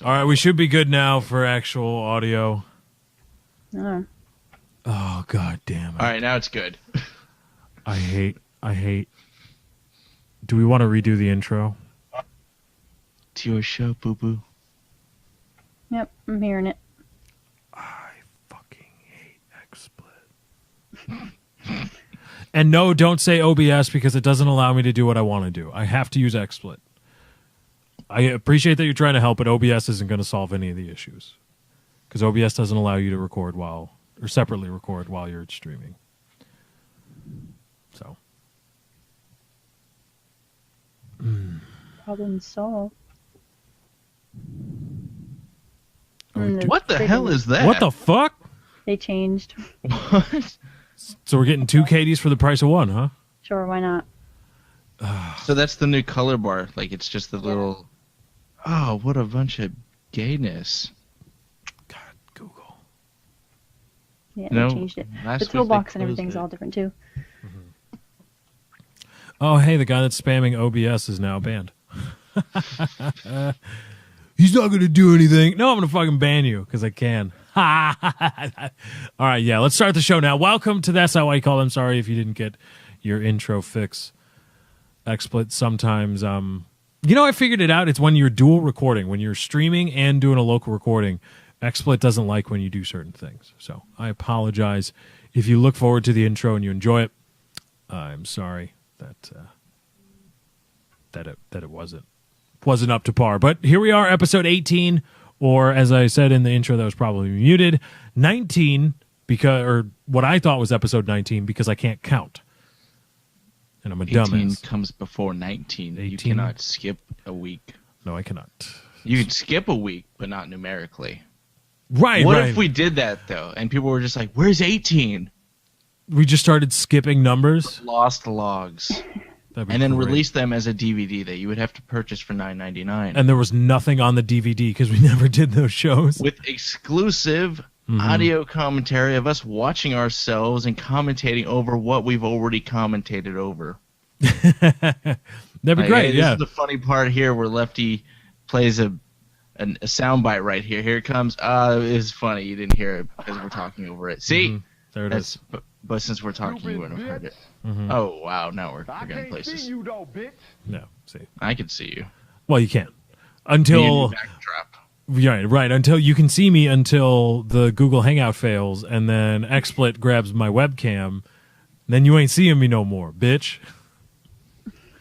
All right, we should be good now for actual audio. Uh, Oh, god damn it. All right, now it's good. I hate. Do we want to redo the intro? It's your show, boo-boo. yep, I'm hearing it. I fucking hate XSplit. And no, don't say OBS because it doesn't allow me to do what I want to do. I have to use XSplit. I appreciate that you're trying to help, but OBS isn't going to solve any of the issues. Because OBS doesn't allow you to record or separately record while you're streaming. So. Problem solved. What the hell is that? What the fuck? They changed. What? So we're getting 2 Katie's for the price of 1, huh? Sure, why not? So that's the new color bar. Like, it's just the little... Oh, what a bunch of gayness. God, Google. Yeah, No, they changed it. last The week toolbox they and everything's closed it. all different too. Oh, hey, the guy that's spamming OBS is now banned. He's not going to do anything. No, I'm going to fucking ban you because I can. All right, yeah, let's start the show now. Welcome to That's How I Call. I'm sorry if you didn't get your intro fix. XSplit sometimes, I figured it out. It's when you're dual recording, when you're streaming and doing a local recording. XSplit doesn't like when you do certain things. So I apologize. If you look forward to the intro and you enjoy it, I'm sorry that it wasn't up to par. But here we are, episode 18, or as I said in the intro that was probably muted, 19, or what I thought was episode 19 because I can't count. And I'm a 18 dumbass. comes before 19. 18? You cannot skip a week. No, I cannot. You can skip a week, but not numerically. Right, What right. if we did that, though, and people were just like, where's 18? We just started skipping numbers? Lost logs. That'd be And then great. release them as a DVD that you would have to purchase for $9.99. And there was nothing on the DVD because we never did those shows. With exclusive audio commentary of us watching ourselves and commentating over what we've already commentated over. That'd be Like, great, hey, yeah. This is the funny part here where Lefty plays a soundbite right here. Here it comes. It's funny. You didn't hear it because we're talking over it. See? There it is. But since we're talking, you wouldn't have heard it. Oh, wow. Now we're going places. you though, bitch. No, see. I can see you. Well, you can't. Me Until... and your backdrop. Right. Until you can see me until the Google Hangout fails, and then XSplit grabs my webcam. Then you ain't seeing me no more, bitch.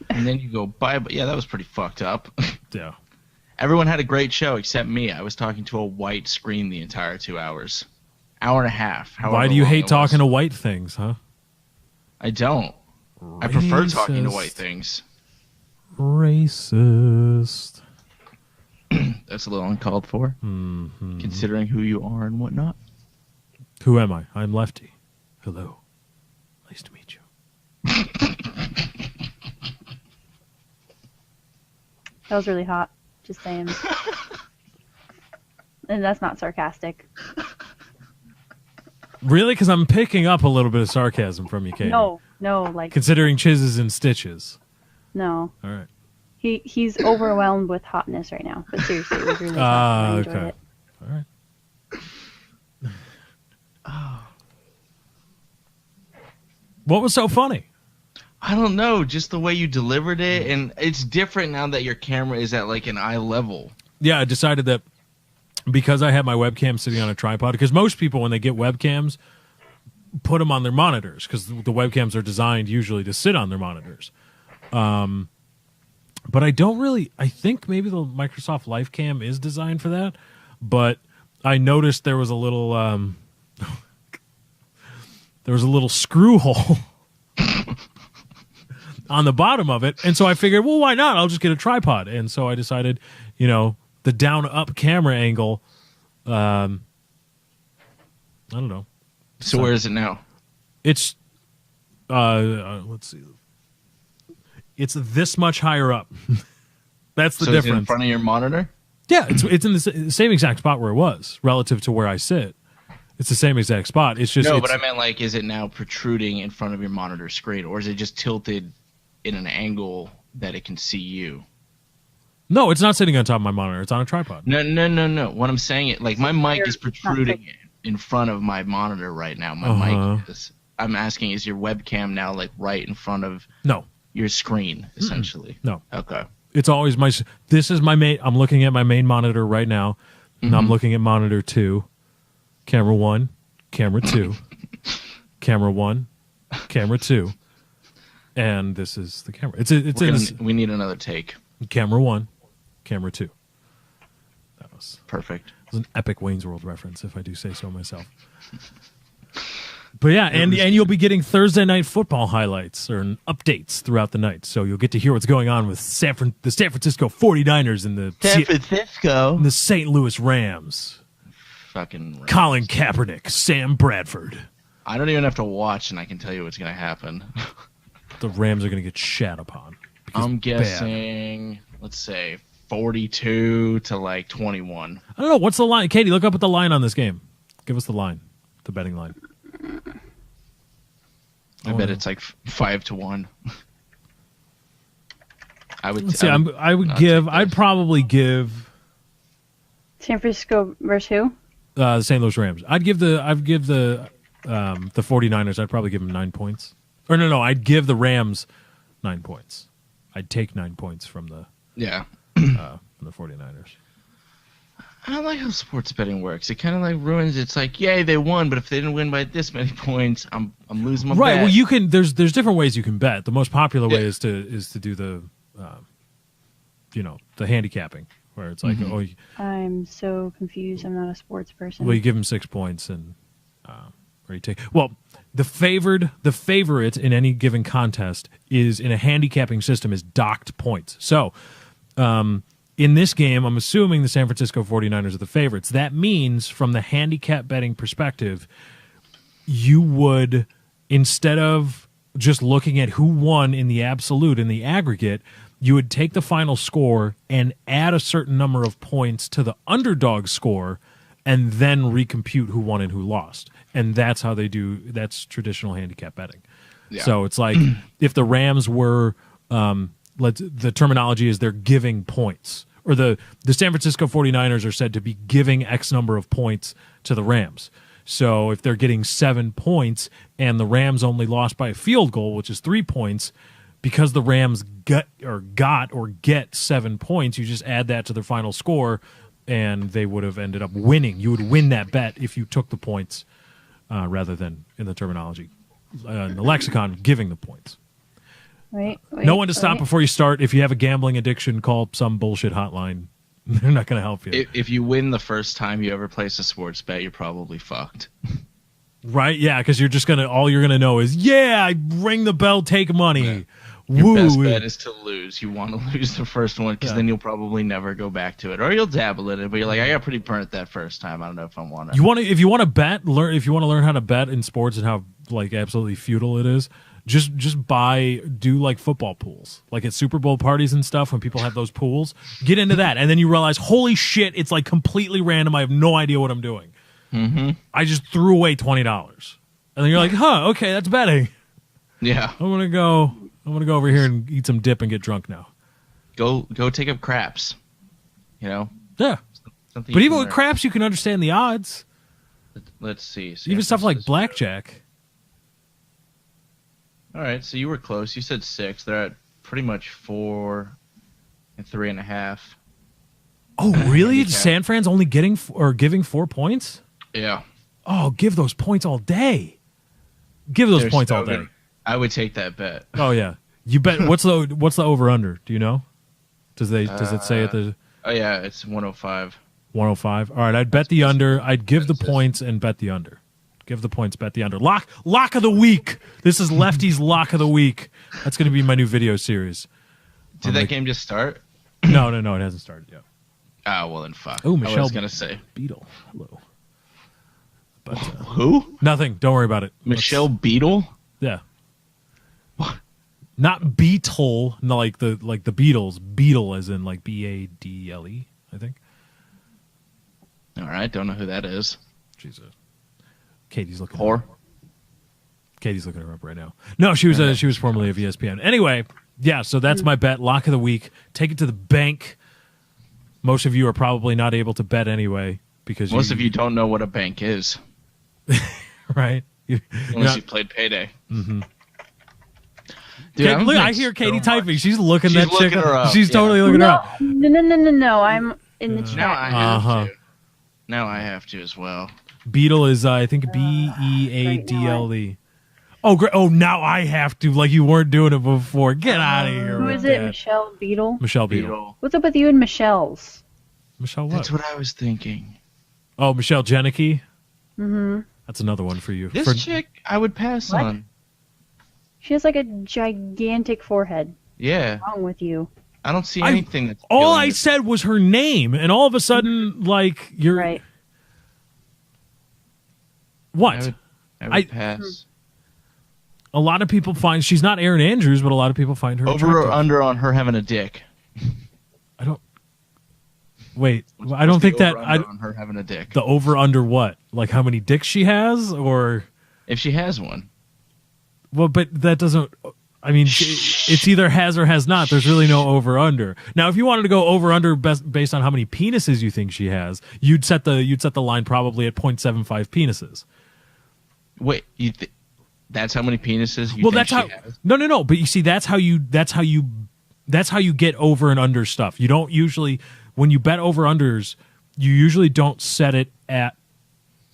And then you go, bye. But yeah, that was pretty fucked up. Yeah. Everyone had a great show except me. I was talking to a white screen the entire 2 hours. Hour and a half. Why do you hate talking to white things, huh? I don't. I prefer talking to white things. Racist. That's a little uncalled for, considering who you are and whatnot. Who am I? I'm Lefty. Hello. Nice to meet you. That was really hot. Just saying. And that's not sarcastic. Really? Because I'm picking up a little bit of sarcasm from you, Katie. No, like Considering chizzes and stitches. no. All right. He's overwhelmed with hotness right now. But seriously, it was really hot. I enjoyed okay. it. All right. What was so funny? I don't know, just the way you delivered it, and it's different now that your camera is at like an eye level. Yeah, I decided that because I had my webcam sitting on a tripod, because most people, when they get webcams, put them on their monitors, because the webcams are designed usually to sit on their monitors. But I don't really, I think maybe the Microsoft LifeCam is designed for that, but I noticed there was a little, screw hole on the bottom of it, and so I figured, well, why not? I'll just get a tripod, and so I decided, the down-up camera angle, I don't know. So where is it now? It's, let's see. It's this much higher up. That's the So difference. it's in front of your monitor? Yeah, it's in the same exact spot where it was relative to where I sit. It's the same exact spot. It's just No, it's, but I meant like, is it now protruding in front of your monitor screen, or is it just tilted in an angle that it can see you? No, it's not sitting on top of my monitor. It's on a tripod. No. What I'm saying, like my mic is protruding in front of my monitor right now. My mic is. I'm asking, is your webcam now like right in front of your screen, essentially? No. Okay. It's always this is my main. I'm looking at my main monitor right now, and I'm looking at monitor 2, camera 1, camera 2, camera 1, camera 2, and this is the camera. We need another take. Camera 1, camera 2. That was perfect. It was an epic Wayne's World reference, if I do say so myself. But yeah, and you'll be getting Thursday night football highlights or updates throughout the night. So you'll get to hear what's going on with the San Francisco 49ers and the St. Louis Rams. Fucking Rams. Colin Kaepernick, Sam Bradford. I don't even have to watch, and I can tell you what's going to happen. The Rams are going to get shat upon. I'm guessing, let's say, 42 to like 21. I don't know. What's the line? Katie, look up at the line on this game. Give us the line, the betting line. I bet it's like 5 to 1. I'd probably give San Francisco versus who? The St. Louis Rams. I'd give the 49ers. I'd probably give them 9 points. Or no, I'd give the Rams 9 points. I'd take 9 points from the 49ers. I don't like how sports betting works. It kind of like ruins. It's like, yay, they won, but if they didn't win by this many points, I'm losing my bet. Right. Well, you can. There's different ways you can bet. The most popular way is to do the, the handicapping, where it's like, I'm so confused. I'm not a sports person. Well, you give them 6 points, and or you take. Well, the favorite in any given contest is in a handicapping system is docked points. So. In this game, I'm assuming the San Francisco 49ers are the favorites. That means, from the handicap betting perspective, you would, instead of just looking at who won in the absolute, in the aggregate, you would take the final score and add a certain number of points to the underdog score and then recompute who won and who lost. And that's how they do, that's traditional handicap betting. Yeah. So it's like if the Rams were... the terminology is they're giving points, or the San Francisco 49ers are said to be giving X number of points to the Rams. So if they're getting 7 points and the Rams only lost by a field goal, which is 3 points, because the Rams get 7 points, you just add that to their final score and they would have ended up winning. You would win that bet if you took the points rather than, in the terminology, in the lexicon, giving the points. Wait, no one to stop before you start. If you have a gambling addiction, call some bullshit hotline. They're not going to help you. If you win the first time you ever place a sports bet, you're probably fucked. Right? Yeah, because you're just all you're gonna know is, I ring the bell, take money. Yeah. Your best bet is to lose. You want to lose the first one because then you'll probably never go back to it, or you'll dabble in it. But you're like, I got pretty burnt that first time. I don't know if I want to. If you want to bet, if you want to learn how to bet in sports and how like absolutely futile it is. Just do like football pools, like at Super Bowl parties and stuff when people have those pools. Get into that, and then you realize, holy shit, it's like completely random. I have no idea what I'm doing. Mm-hmm. I just threw away $20, and then you're like, okay, that's betting. Yeah, I'm gonna go over here and eat some dip and get drunk now. Go take up craps. Yeah. But even with craps, you can understand the odds. Let's see. Even stuff like blackjack. All right, so you were close. You said 6. They're at pretty much 4 and 3.5. Oh, really? San Fran's only giving 4 points? Yeah. Oh, give those points all day. Give those points all day. I would take that bet. Oh yeah, you bet. What's the over under? Do you know? Does it say at the? Oh yeah, it's 105. 105. All right, I'd bet the under. I'd give the points and bet the under. Give the points, bet the under. Lock of the week. This is Lefty's lock of the week. That's going to be my new video series. Did that game just start? No, it hasn't started yet. Ah, well then fuck. Oh, Michelle. I was going to say Beadle. Hello. But who? Nothing. Don't worry about it. Michelle Beadle? Yeah. What? Not Beetle, like the Beatles. Beetle as in like Badle, I think. All right, don't know who that is. Jesus. Katie's looking. Whore. Katie's looking her up right now. No, she was formerly of ESPN. Anyway, yeah. So that's my bet. Lock of the week. Take it to the bank. Most of you are probably not able to bet anyway because most of you don't know what a bank is, right? Unless you played Payday. Mm-hmm. Dude, look, I hear Katie typing. She's looking She's that chick looking her up. She's totally looking her up. No. I'm in the chat. Now I have to. Now I have to as well. Beetle is, I think, Beadle. Oh, great. Oh, now I have to. Like you weren't doing it before. Get out of here. Who is it? Michelle Beetle? Michelle Beetle. What's up with you and Michelle's? Michelle what? That's what I was thinking. Oh, Michelle Janicki? Mm-hmm. That's another one for you. This chick, I would pass on. She has like a gigantic forehead. Yeah. What's wrong with you? I don't see anything that's... All I said was her name, and all of a sudden, like, you're... Right. What? I would pass. A lot of people find... She's not Erin Andrews, but a lot of people find her Over attractive. or under on her having a dick? I don't... Wait, I don't think that... on her having a dick. The over-under what? Like how many dicks she has, or... If she has one. Well, but that doesn't... I mean, it's either has or has not. There's really no over-under. Now, if you wanted to go over-under based on how many penises you think she has, you'd set the line probably at 0.75 penises. Wait, that's how many penises you think she has? No. But you see, that's how you get over and under stuff. You don't usually, when you bet over-unders, you usually don't set it at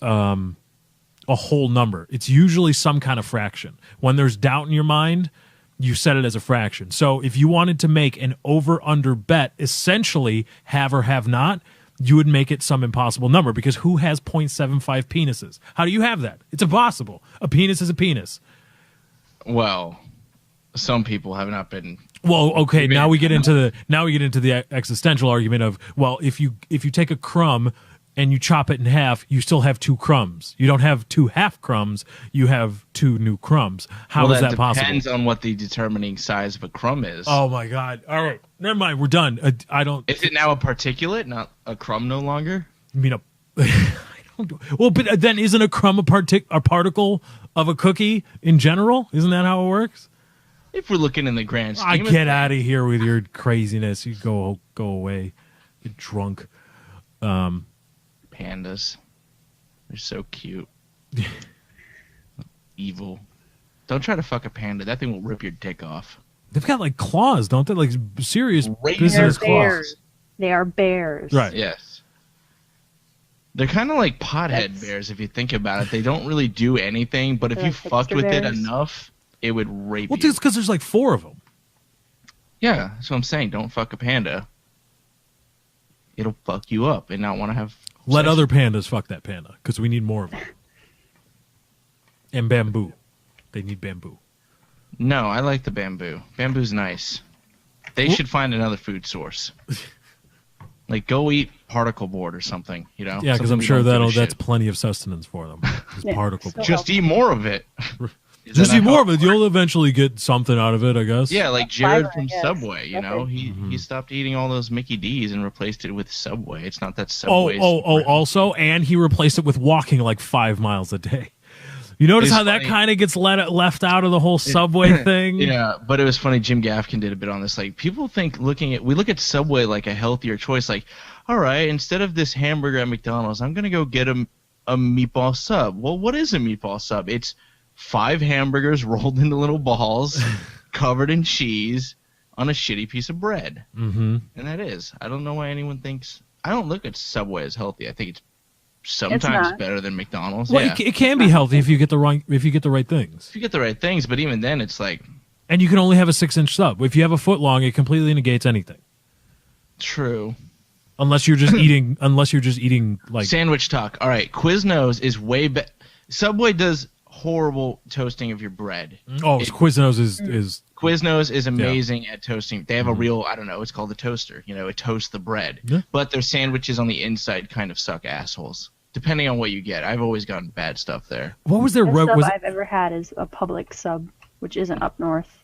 a whole number. It's usually some kind of fraction. When there's doubt in your mind, you set it as a fraction. So if you wanted to make an over-under bet, essentially have or have not, you would make it some impossible number, because who has 0.75 penises? How do you have that? It's impossible. A penis is a penis. Well, some people have not been. Well, okay, now we get into the existential argument of, well, if you take a crumb and you chop it in half, you still have 2 crumbs. You don't have 2 half crumbs. You have 2 new crumbs. How is that possible? Depends on what the determining size of a crumb is. Oh my God! All right, never mind. We're done. I don't. Is it now a particulate, not a crumb, no longer? I mean, I don't. Well, but then isn't a crumb a particle of a cookie in general? Isn't that how it works? If we're looking in the grand scheme, Get out of here with your craziness. You go away. Get drunk. Pandas. They're so cute. Evil. Don't try to fuck a panda. That thing will rip your dick off. They've got like claws, don't they? Like serious Razor business bears. claws. They are bears. Right. Yes. They're kind of like pothead bears if you think about it. They don't really do anything, but if you fucked with it enough, it would rape you. Well, it's because there's like 4 of them. Yeah, that's what I'm saying. Don't fuck a panda. It'll fuck you up and not want to have... Let other pandas fuck that panda, because we need more of them. And bamboo. They need bamboo. No, I like the bamboo. Bamboo's nice. They should find another food source. Like, go eat particle board or something, you know? Yeah, because I'm sure that's plenty of sustenance for them. Particle board. Just eat more of it. Just eat more of it. You'll eventually get something out of it, I guess. Yeah, like Jared from Subway, you know? He stopped eating all those Mickey D's and replaced it with Subway. It's not that Subway. Also, and he replaced it with walking like 5 miles a day. You notice how that kind of gets left out of the whole Subway thing? Yeah, but it was funny. Jim Gaffigan did a bit on this. Like, people think we look at Subway like a healthier choice. Like, all right, instead of this hamburger at McDonald's, I'm going to go get a meatball sub. Well, what is a meatball sub? It's 5 hamburgers rolled into little balls, covered in cheese, on a shitty piece of bread. Mm-hmm. And that is. I don't know why anyone thinks... I don't look at Subway as healthy. I think it's sometimes better than McDonald's. Well, it can be healthy if you get the right things. If you get the right things, but even then, it's like... And you can only have a 6-inch sub. If you have a foot long, it completely negates anything. True. Unless you're just eating like... Sandwich talk. All right, Quiznos is way better. Subway does horrible toasting of your bread. Oh, Quiznos is... Quiznos is amazing at toasting. They have a real, I don't know, it's called a toaster. You know, it toasts the bread. Yeah. But their sandwiches on the inside kind of suck assholes. Depending on what you get. I've always gotten bad stuff there. What was their... The sub I've ever had is a Publix sub, which isn't up north.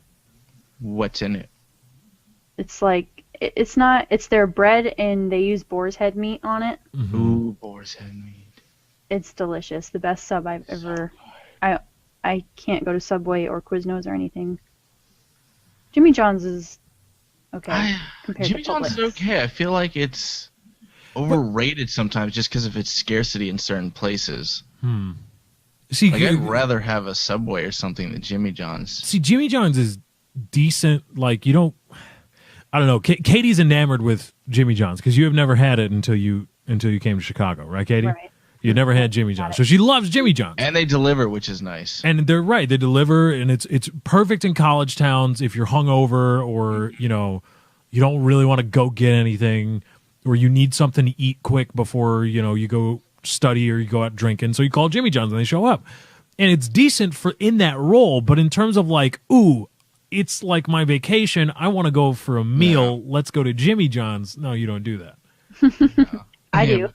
What's in it? It's like, it's not, it's their bread and they use boar's head meat on it. Mm-hmm. Ooh, boar's head meat. It's delicious. The best sub I've ever... I can't go to Subway or Quiznos or anything. Jimmy John's is okay. Jimmy John's is okay. I feel like it's overrated sometimes just because of its scarcity in certain places. See, like I'd rather have a Subway or something than Jimmy John's. See, Jimmy John's is decent. Like you don't, I don't know. Katie's enamored with Jimmy John's because you have never had it until you came to Chicago, right, Katie? Right. You never had Jimmy John's, so she loves Jimmy John's. And they deliver, which is nice. And they're right; they deliver, and it's perfect in college towns if you're hungover or you don't really want to go get anything, or you need something to eat quick before you go study or you go out drinking. So you call Jimmy John's and they show up, and it's decent for in that role. But in terms of like, ooh, it's like my vacation. I want to go for a meal. Yeah. Let's go to Jimmy John's. No, you don't do that. I do.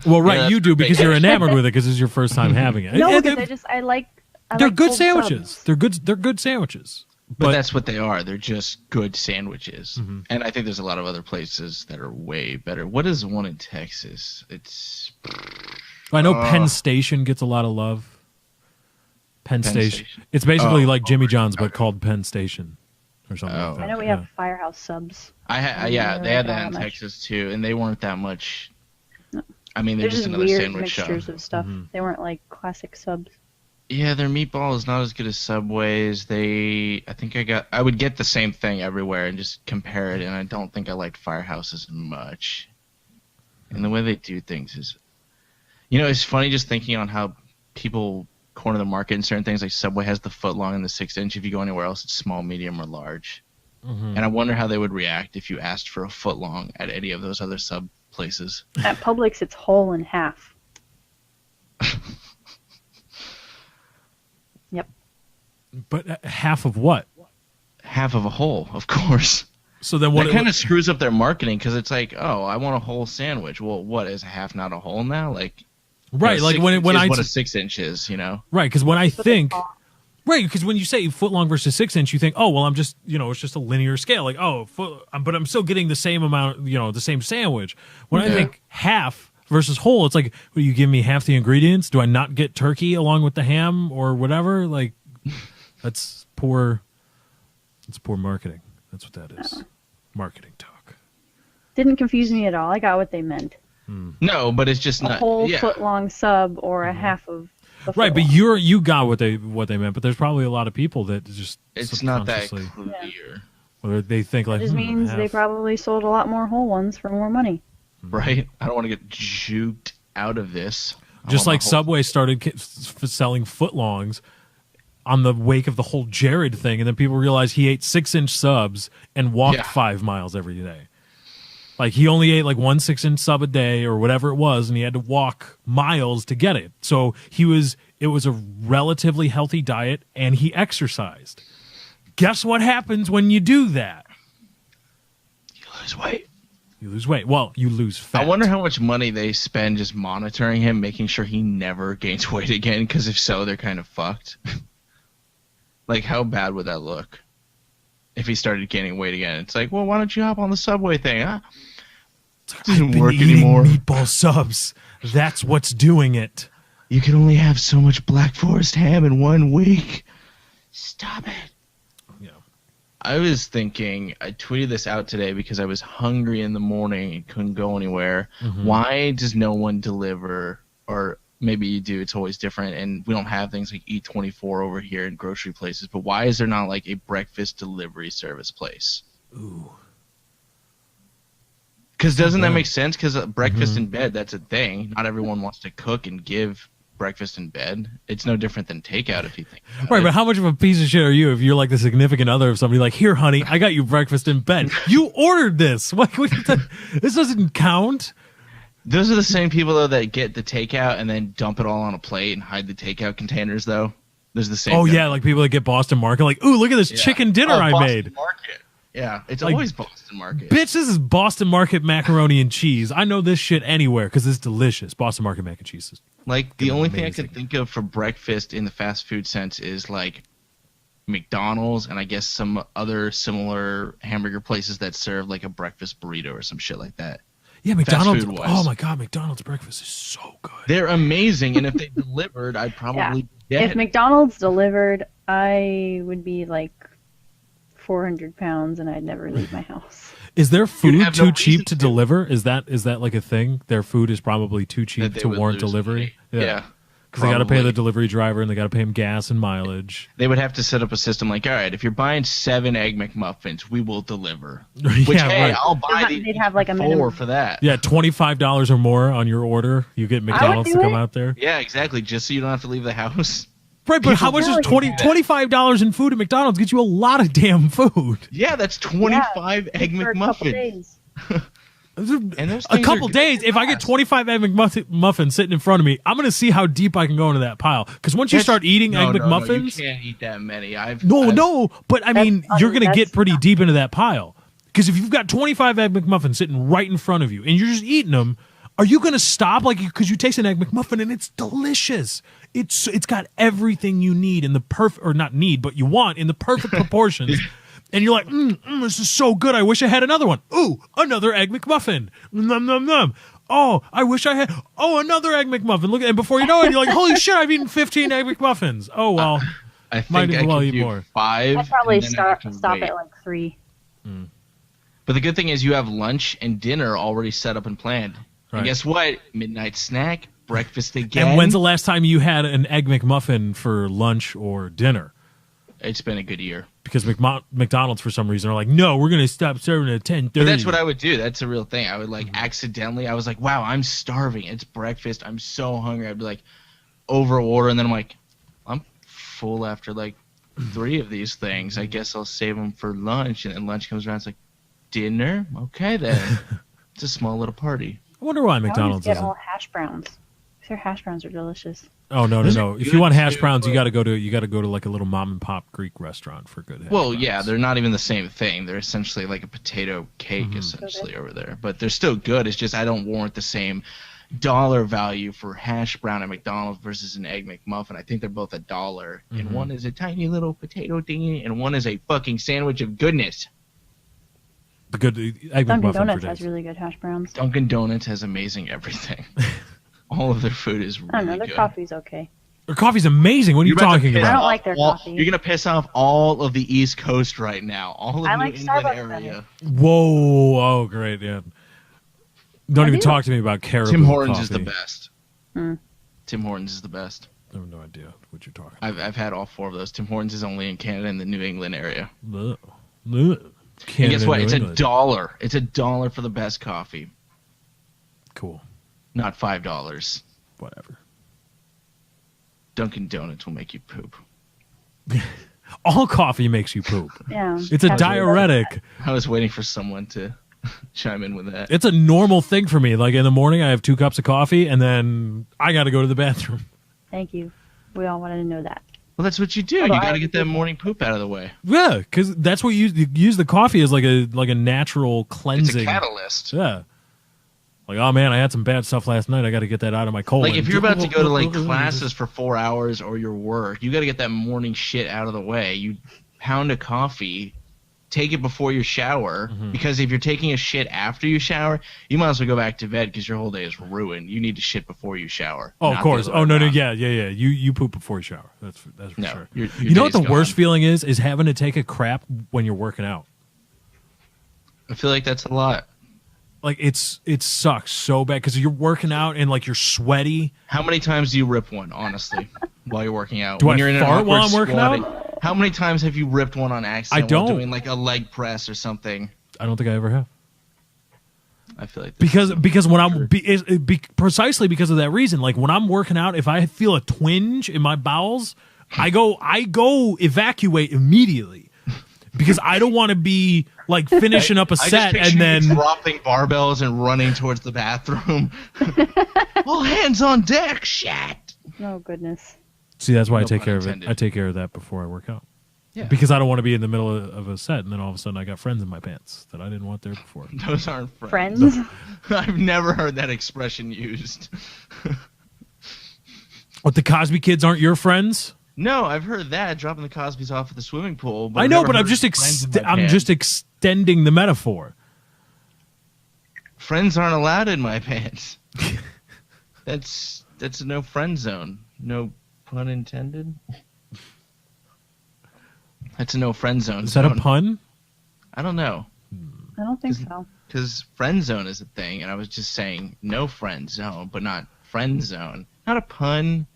Well, right, you do because you're enamored with it because it's your first time having it. No, because I like they're good sandwiches. Subs. They're good sandwiches. But that's what they are. They're just good sandwiches. Mm-hmm. And I think there's a lot of other places that are way better. What is one in Texas? I know Penn Station gets a lot of love. Penn Station. It's basically like Jimmy John's but called Penn Station or something like that. I know we have Firehouse Subs. They had that in Texas too, and they weren't that much. I mean, they're just another weird sandwich shop. Mixtures of stuff. Mm-hmm. They weren't like classic subs. Yeah, their meatball is not as good as Subway's. I would get the same thing everywhere and just compare it, and I don't think I liked Firehouse as much. And the way they do things is, it's funny just thinking on how people corner the market in certain things. Like Subway has the foot long and the 6-inch. If you go anywhere else, it's small, medium, or large. Mm-hmm. And I wonder how they would react if you asked for a foot long at any of those other sub places. At Publix, it's whole and half. Yep. But half of what? Half of a whole, of course. So then what? That kind of screws up their marketing because it's like, oh, I want a whole sandwich. Well, what is a half not a whole now? Like, right? Like when I what a 6-inch is, Right, because when I think. Right, because when you say foot long versus 6-inch, you think, oh, well, I'm just, it's just a linear scale. Like, oh, but I'm still getting the same amount, the same sandwich. When I think half versus whole, it's like, well, you give me half the ingredients? Do I not get turkey along with the ham or whatever? Like, that's poor marketing. That's what that is. Marketing talk. Didn't confuse me at all. I got what they meant. No, but it's just a not. whole foot long sub or a half of. Right, but you got what they meant, but there's probably a lot of people that just it's not that clear. Or they think like it just means they probably sold a lot more whole ones for more money. Right? I don't want to get juked out of this. Just like Subway started selling footlongs on the wake of the whole Jared thing, and then people realized he ate 6-inch subs and walked 5 miles every day. Like, he only ate like 1 6-inch sub a day or whatever it was, and he had to walk miles to get it. So it was a relatively healthy diet, and he exercised. Guess what happens when you do that? You lose weight. You lose weight. Well, you lose fat. I wonder how much money they spend just monitoring him, making sure he never gains weight again, because if so, they're kind of fucked. Like, how bad would that look? If he started gaining weight again, it's like, well, why don't you hop on the Subway thing? Huh? It doesn't work anymore. Meatball subs. That's what's doing it. You can only have so much Black Forest ham in 1 week. Stop it. Yeah. I was thinking, I tweeted this out today because I was hungry in the morning and couldn't go anywhere. Mm-hmm. Why does no one deliver, or maybe you do, it's always different, and we don't have things like Eat24 over here in grocery places, but why is there not like a breakfast delivery service place? Ooh. Because doesn't that make sense? Because breakfast in bed, that's a thing. Not everyone wants to cook and give breakfast in bed. It's no different than takeout if you think about right, it. But how much of a piece of shit are you if you're like the significant other of somebody like, here, honey, I got you breakfast in bed. You ordered this. This doesn't count. Those are the same people, though, that get the takeout and then dump it all on a plate and hide the takeout containers, though. There's the same thing. Yeah, like people that get Boston Market, like, ooh, look at this chicken dinner I made. Market. Yeah, it's like, always Boston Market. Bitch, this is Boston Market macaroni and cheese. I know this shit anywhere because it's delicious. Boston Market mac and cheese is like the only thing I could think of for breakfast in the fast food sense is like McDonald's and I guess some other similar hamburger places that serve like a breakfast burrito or some shit like that. Yeah, McDonald's. Oh my God, McDonald's breakfast is so good. They're amazing, and if they delivered, I'd probably get If McDonald's delivered, I would be like 400 pounds, and I'd never leave my house. Is their food have too no cheap reason to to. deliver? Is that like a thing? Their food is probably too That cheap they to would warrant lose delivery. money. Yeah. Because they got to pay Probably. the delivery driver and they got to pay him gas and mileage. They would have to set up a system like, all right, if you're buying 7 Egg McMuffins, we will deliver. Which, Yeah, hey, right. I'll buy They'd have like a 4 minimum. for that. Yeah, $25 or more on your order. You get McDonald's to do come it. out there. Yeah, exactly. Just so you don't have to leave the house. Right, but how much Hell does yeah. $25 in food at McDonald's get you a lot of damn food? Yeah, that's 25 Egg For a couple McMuffins. days. And those A things couple are good days, to if I get last. 25 Egg McMuffins sitting in front of me, I'm going to see how deep I can go into that pile. Because once you start eating Egg No, McMuffins... you can't eat that many. No, but I mean, funny. you're going to That's get pretty deep into that pile. Because if you've got 25 Egg McMuffins sitting right in front of you and you're just eating them, are you going to stop? Like, because you taste an Egg McMuffin and it's delicious. It's got everything you need in the perfect, or not need, but you want in the perfect proportions. And you're like, this is so good. I wish I had another one. Ooh, another Egg McMuffin. Num, num, num. Oh, I wish I had. Oh, another Egg McMuffin. Look, and before you know it, you're like, holy shit, I've eaten 15 Egg McMuffins. Oh, well. I think Might as I well could eat do more. 5. I'd probably and then I have to stop wait. at like 3. But the good thing is you have lunch and dinner already set up and planned. Right. And guess what? Midnight snack, breakfast again. And when's the last time you had an Egg McMuffin for lunch or dinner? It's been a good year. Because McDonald's, for some reason, are like, no, we're going to stop serving at 10:30. But that's what I would do. That's a real thing. I would accidentally, I was like, wow, I'm starving. It's breakfast. I'm so hungry. I'd be like, over order. And then I'm like, I'm full after like 3 of these things. I guess I'll save them for lunch. And then lunch comes around. It's like, dinner? Okay, then. It's a small little party. I wonder why I McDonald's always get isn't. all hash browns. Their hash browns are delicious. Oh no. Those are If good you want hash too, browns, you but- got to go to like a little mom and pop Greek restaurant for good hash Well, browns. yeah, they're not even the same thing. They're essentially like a potato cake, essentially, over there. But they're still good. It's just I don't warrant the same dollar value for hash brown at McDonald's versus an Egg McMuffin. I think they're both $1, and one is a tiny little potato thingy, and one is a fucking sandwich of goodness. The good Egg Dunkin' McMuffin Donuts for has days. really good hash browns. Dunkin' Donuts has amazing everything. All of their food is really I don't know, their good. coffee's okay. Their coffee's amazing. What are you You're about to talking piss about? I don't off like their coffee. You're gonna piss off all of the East Coast right now. All of I New like England Starbucks area. Whoa! Oh, great! Yeah. Don't I even do. talk to me about Caribou Tim Hortons coffee. is the best. Hmm. Tim Hortons is the best. I have no idea what you're talking about. I've had all 4 of those. Tim Hortons is only in Canada and the New England area. Ugh. Ugh. And Canada, guess what? New It's England. $1. It's $1 for the best coffee, Cool. not $5. Whatever. Dunkin' Donuts will make you poop. All coffee makes you poop. Yeah. It's a Hash browns. diuretic. I was waiting for someone to chime in with that. It's a normal thing for me. Like in the morning, I have 2 cups of coffee, and then I got to go to the bathroom. Thank you. We all wanted to know that. Well, that's what you do. You Although got I- to get that morning poop out of the way. Yeah, because that's what you use the coffee as like a natural It's cleansing. a catalyst. Yeah. Like, oh man, I had some bad stuff last night. I got to get that out of my colon. Like if you're about to go to like classes for 4 hours or your work, you got to get that morning shit out of the way. You pound a coffee, take it before your shower, because if you're taking a shit after you shower, you might as well go back to bed because your whole day is ruined. You need to shit before you shower. Oh, not of course. the other way Oh no, around. yeah. You poop before you shower. That's for No, sure. your You know what the day's worst gone. feeling is having to take a crap when you're working out. I feel like that's a lot. Like it sucks so bad because you're working out and like you're sweaty. How many times do you rip one, honestly, while you're working out? Do when I you're in an fart while awkward I'm working squatting, out? How many times have you ripped one on accident I don't. while doing like a leg press or something? I don't think I ever have. I feel like this Because when I'm precisely because of that reason, like when I'm working out, if I feel a twinge in my bowels, I go evacuate immediately because I don't want to be like finishing up a I just set picture and then you dropping barbells and running towards the bathroom. All hands on deck, shit. Oh, goodness. see that's why I No take pun care of it. intended. I take care of that before I work out. Yeah. Because I don't want to be in the middle of a set and then all of a sudden I got friends in my pants that I didn't want there before. Those aren't friends. Friends? I've never heard that expression used. What, the Cosby kids aren't your friends? No, I've heard that dropping the Cosbys off at the swimming pool. But I I've know, never but I'm heard just friends in my I'm pants. just extending the metaphor. Friends aren't allowed in my pants. That's a no friend zone. No pun intended. That's a no friend zone. Is that a zone. pun? I don't know. I don't think so. Because friend zone is a thing, and I was just saying no friend zone, but not friend zone. Not a pun,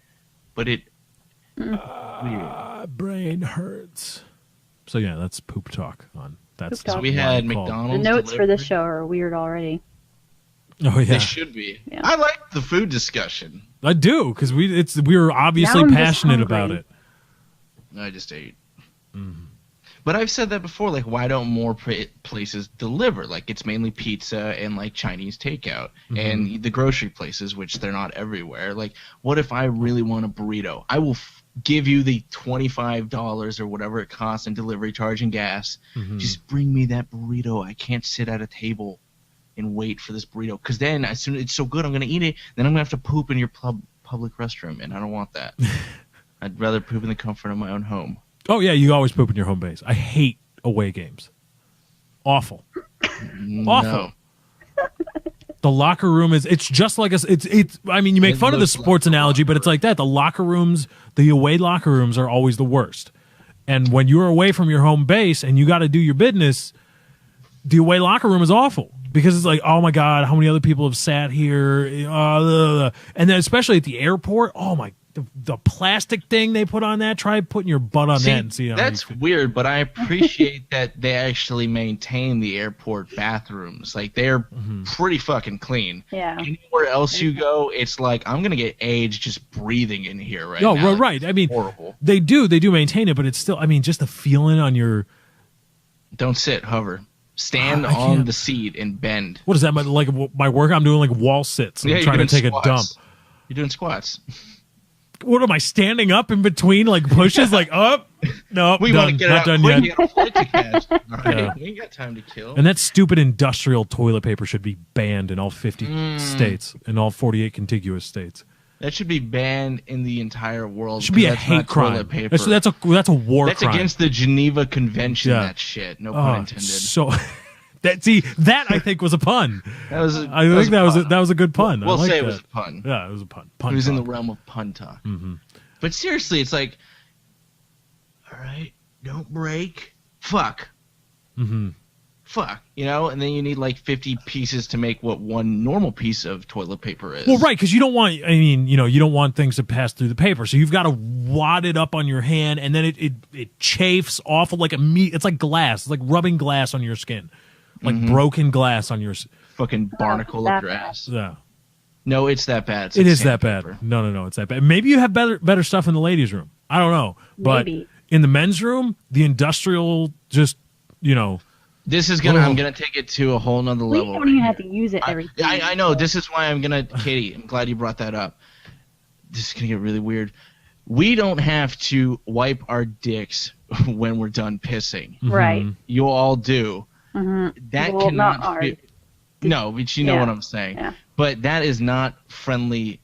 but it. Brain hurts. So yeah, that's poop talk on that's. Poop So we had McDonald's. The notes for delivered. this show are weird already. Oh yeah, They should be. Yeah. I like the food discussion. I do because we were obviously Now I'm just passionate hungry. about it. I just ate. But I've said that before. Like, why don't more places deliver? Like, it's mainly pizza and like Chinese takeout, and the grocery places, which they're not everywhere. Like, what if I really want a burrito? I will give you the $25 or whatever it costs in delivery charge and gas. Just bring me that burrito. I can't sit at a table and wait for this burrito, because then as soon as it's so good, I'm gonna eat it. Then I'm gonna have to poop in your public restroom, and I don't want that. I'd rather poop in the comfort of my own home. Oh yeah, you always poop in your home base. I hate away games. Awful. Awful. The locker room it's just like it's I mean, you make fun of the sports analogy, but it's like that. The locker rooms, the away locker rooms are always the worst. And when you're away from your home base and you got to do your business, the away locker room is awful because it's like, oh my God, how many other people have sat here? And then especially at the airport, oh my, the plastic thing they put on that, try putting your butt on that and see how that's weird, but I appreciate that they actually maintain the airport bathrooms. Like, they're pretty fucking clean. Yeah. Anywhere else you go, it's like, I'm going to get AIDS just breathing in here right no, now. right. I mean, horrible. They do maintain it, but it's still, I mean, just the feeling on your... Don't sit, hover. Stand on the seat and bend. What is that? Like my work? I'm doing like wall sits. I'm trying to take a dump. You're doing squats. What am I standing up in between like pushes? Like up? No, we want to get not out done quick. yet. All right, Yeah. we ain't got time to kill. And that stupid industrial toilet paper should be banned in all 50 states, in all 48 contiguous states. That should be banned in the entire world. It should be a that's hate not crime. toilet paper. That's a war That's crime. against the Geneva Convention. Yeah. That shit. No pun intended. So that I think was a pun. That was. I think that was a good pun. We'll I say like it was that. a pun. Yeah, it was a pun. Pun It was in the talk. realm of pun talk. But seriously, it's like, all right, don't break. Fuck. Fuck. You know, and then you need like 50 pieces to make what one normal piece of toilet paper is. Well, right, because you don't want. I mean, you don't want things to pass through the paper, so you've got to wad it up on your hand, and then it chafes awful like a meat. It's like glass. It's like rubbing glass on your skin, like broken glass on your. Fucking barnacle of grass. Yeah. No, it's that bad. It is that bad. No, it's that bad. Maybe you have better stuff in the ladies' room. I don't know, but Maybe. in the men's room, the industrial just This is gonna. I'm gonna take it to a whole nother We level. don't even have to use it every time. I know. This is why I'm gonna, Katie. I'm glad you brought that up. This is gonna get really weird. We don't have to wipe our dicks when we're done pissing. Right. You all do. That Well, cannot not ours. be. No, but you know Yeah. what I'm saying. Yeah. But that is not friendly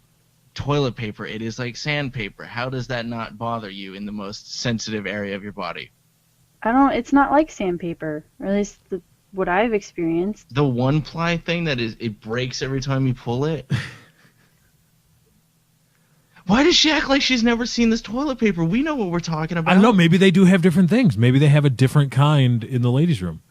toilet paper. It is like sandpaper. How does that not bother you in the most sensitive area of your body? It's not like sandpaper, or at least what I've experienced. The one ply thing it breaks every time you pull it. Why does she act like she's never seen this toilet paper? We know what we're talking about. I don't know. Maybe they do have different things. Maybe they have a different kind in the ladies' room.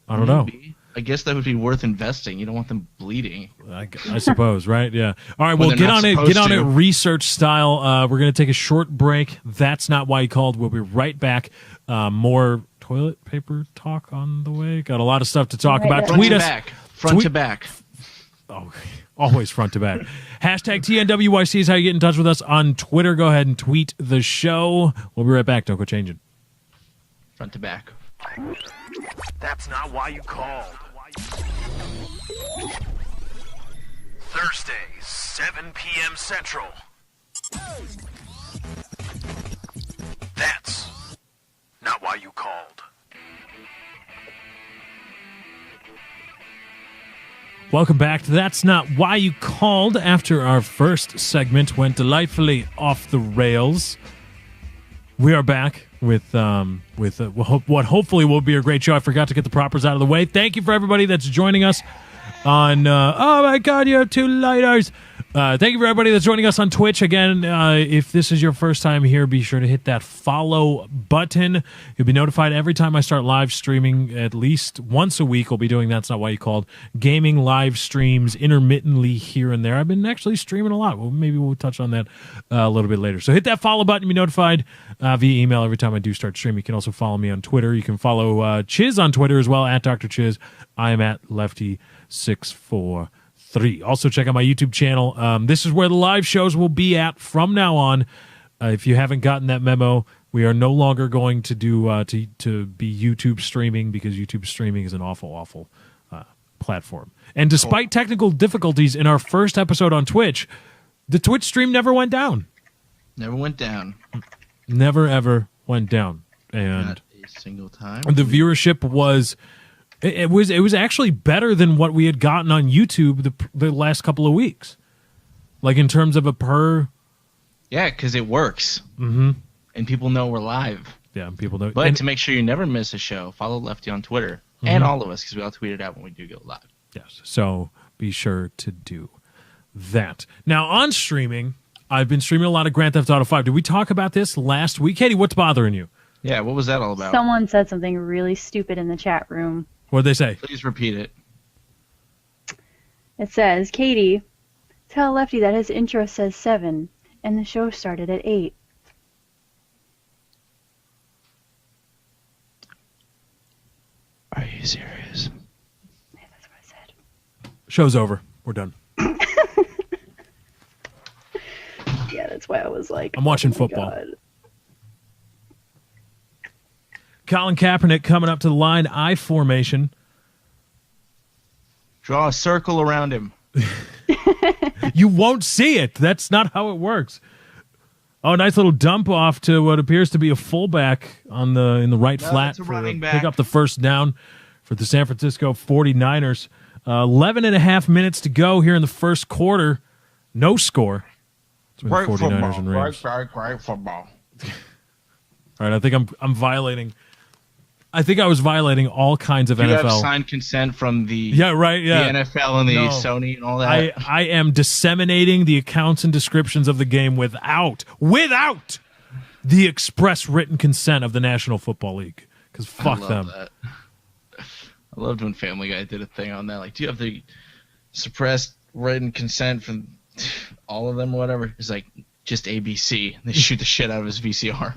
I don't know. I guess that would be worth investing. You don't want them bleeding. I suppose, right? Yeah. All right. Well, they're get not on it. supposed Get on to. it. Research style. We're going to take a short break. That's not why you called. We'll be right back. More toilet paper talk on the way. Got a lot of stuff to talk about. Front Tweet to us. back. Front to back. Oh, always front to back. Hashtag TNWYC is how you get in touch with us on Twitter. Go ahead and tweet the show. We'll be right back. Don't go changing. Front to back. That's not why you called. Thursdays, 7 p.m. Central. That's not why you called. Welcome back to That's Not Why You Called. After our first segment went delightfully off the rails, we are back with what hopefully will be a great show. I forgot to get the propers out of the way. Thank you for everybody that's joining us on, oh my God, you have two lighters, Thank you for everybody that's joining us on Twitch. Again, if this is your first time here, be sure to hit that follow button. You'll be notified every time I start live streaming. At least once a week we'll be doing That's Not Why You Called. Gaming live streams intermittently here and there. I've been actually streaming a lot. Well, maybe we'll touch on that a little bit later. So hit that follow button to be notified via email every time I do start streaming. You can also follow me on Twitter. You can follow Chiz on Twitter as well, at Dr. Chiz. I am at Lefty643. Also, check out my YouTube channel. This is where the live shows will be at from now on. If you haven't gotten that memo, we are no longer going to do to be YouTube streaming, because YouTube streaming is an awful platform. And despite technical difficulties in our first episode on Twitch, the Twitch stream never went down. Never went down. Never ever went down. And not a single time. The viewership was. It was actually better than what we had gotten on YouTube the last couple of weeks, like in terms of a per. Yeah, because it works, and people know we're live. Yeah, people know. But to make sure you never miss a show, follow Lefty on Twitter and all of us, because we all tweet it out when we do go live. Yes, so be sure to do that. Now on streaming, I've been streaming a lot of Grand Theft Auto 5. Did we talk about this last week, Katie? What's bothering you? Yeah, what was that all about? Someone said something really stupid in the chat room. What did they say? Please repeat it. It says, Katie, tell Lefty that his intro says 7, and the show started at 8. Are you serious? Yeah, that's what I said. Show's over. We're done. Yeah, that's why I was like... I'm watching football. God. Colin Kaepernick coming up to the line, I formation. Draw a circle around him. You won't see it. That's not how it works. Oh, nice little dump off to what appears to be a fullback in the right flat for running back. Pick up the first down for the San Francisco 49ers. 11 and a half minutes to go here in the first quarter. No score. Great 49ers football. And Rams. Great football. All right, I think I'm violating. I think I was violating all kinds of NFL. You have signed consent from the the NFL and the Sony and all that. I am disseminating the accounts and descriptions of the game without the express written consent of the National Football League. Because fuck them. That. I loved when Family Guy did a thing on that. Like, do you have the suppressed written consent from all of them or whatever? It's like, just ABC. They shoot the shit out of his VCR.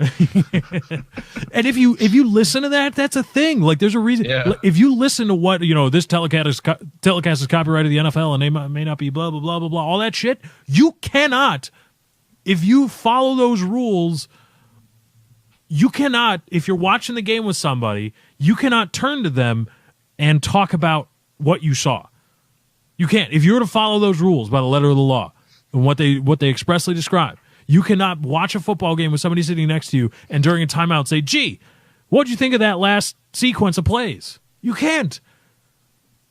And if you listen to that, that's a thing. Like, there's a reason. Yeah. If you listen to what, this telecast is copyrighted the NFL and they may not be blah, blah, blah, blah, blah, all that shit, you cannot, if you follow those rules, you cannot, if you're watching the game with somebody, you cannot turn to them and talk about what you saw. You can't. If you were to follow those rules by the letter of the law and what they expressly describe, you cannot watch a football game with somebody sitting next to you and during a timeout say, gee, what'd you think of that last sequence of plays? You can't.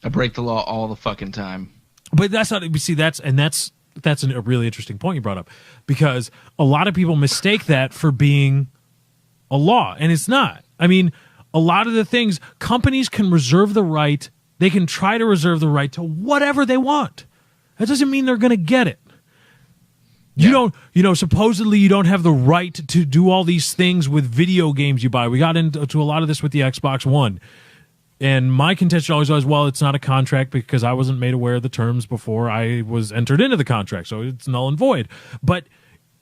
I break the law all the fucking time. But that's not, we see, that's a really interesting point you brought up, because a lot of people mistake that for being a law, and it's not. I mean, a lot of the things, companies can reserve the right, they can try to reserve the right to whatever they want. That doesn't mean they're going to get it. You don't, supposedly you don't have the right to do all these things with video games you buy. We got into a lot of this with the Xbox One. And my contention always was, well, it's not a contract because I wasn't made aware of the terms before I was entered into the contract. So it's null and void. But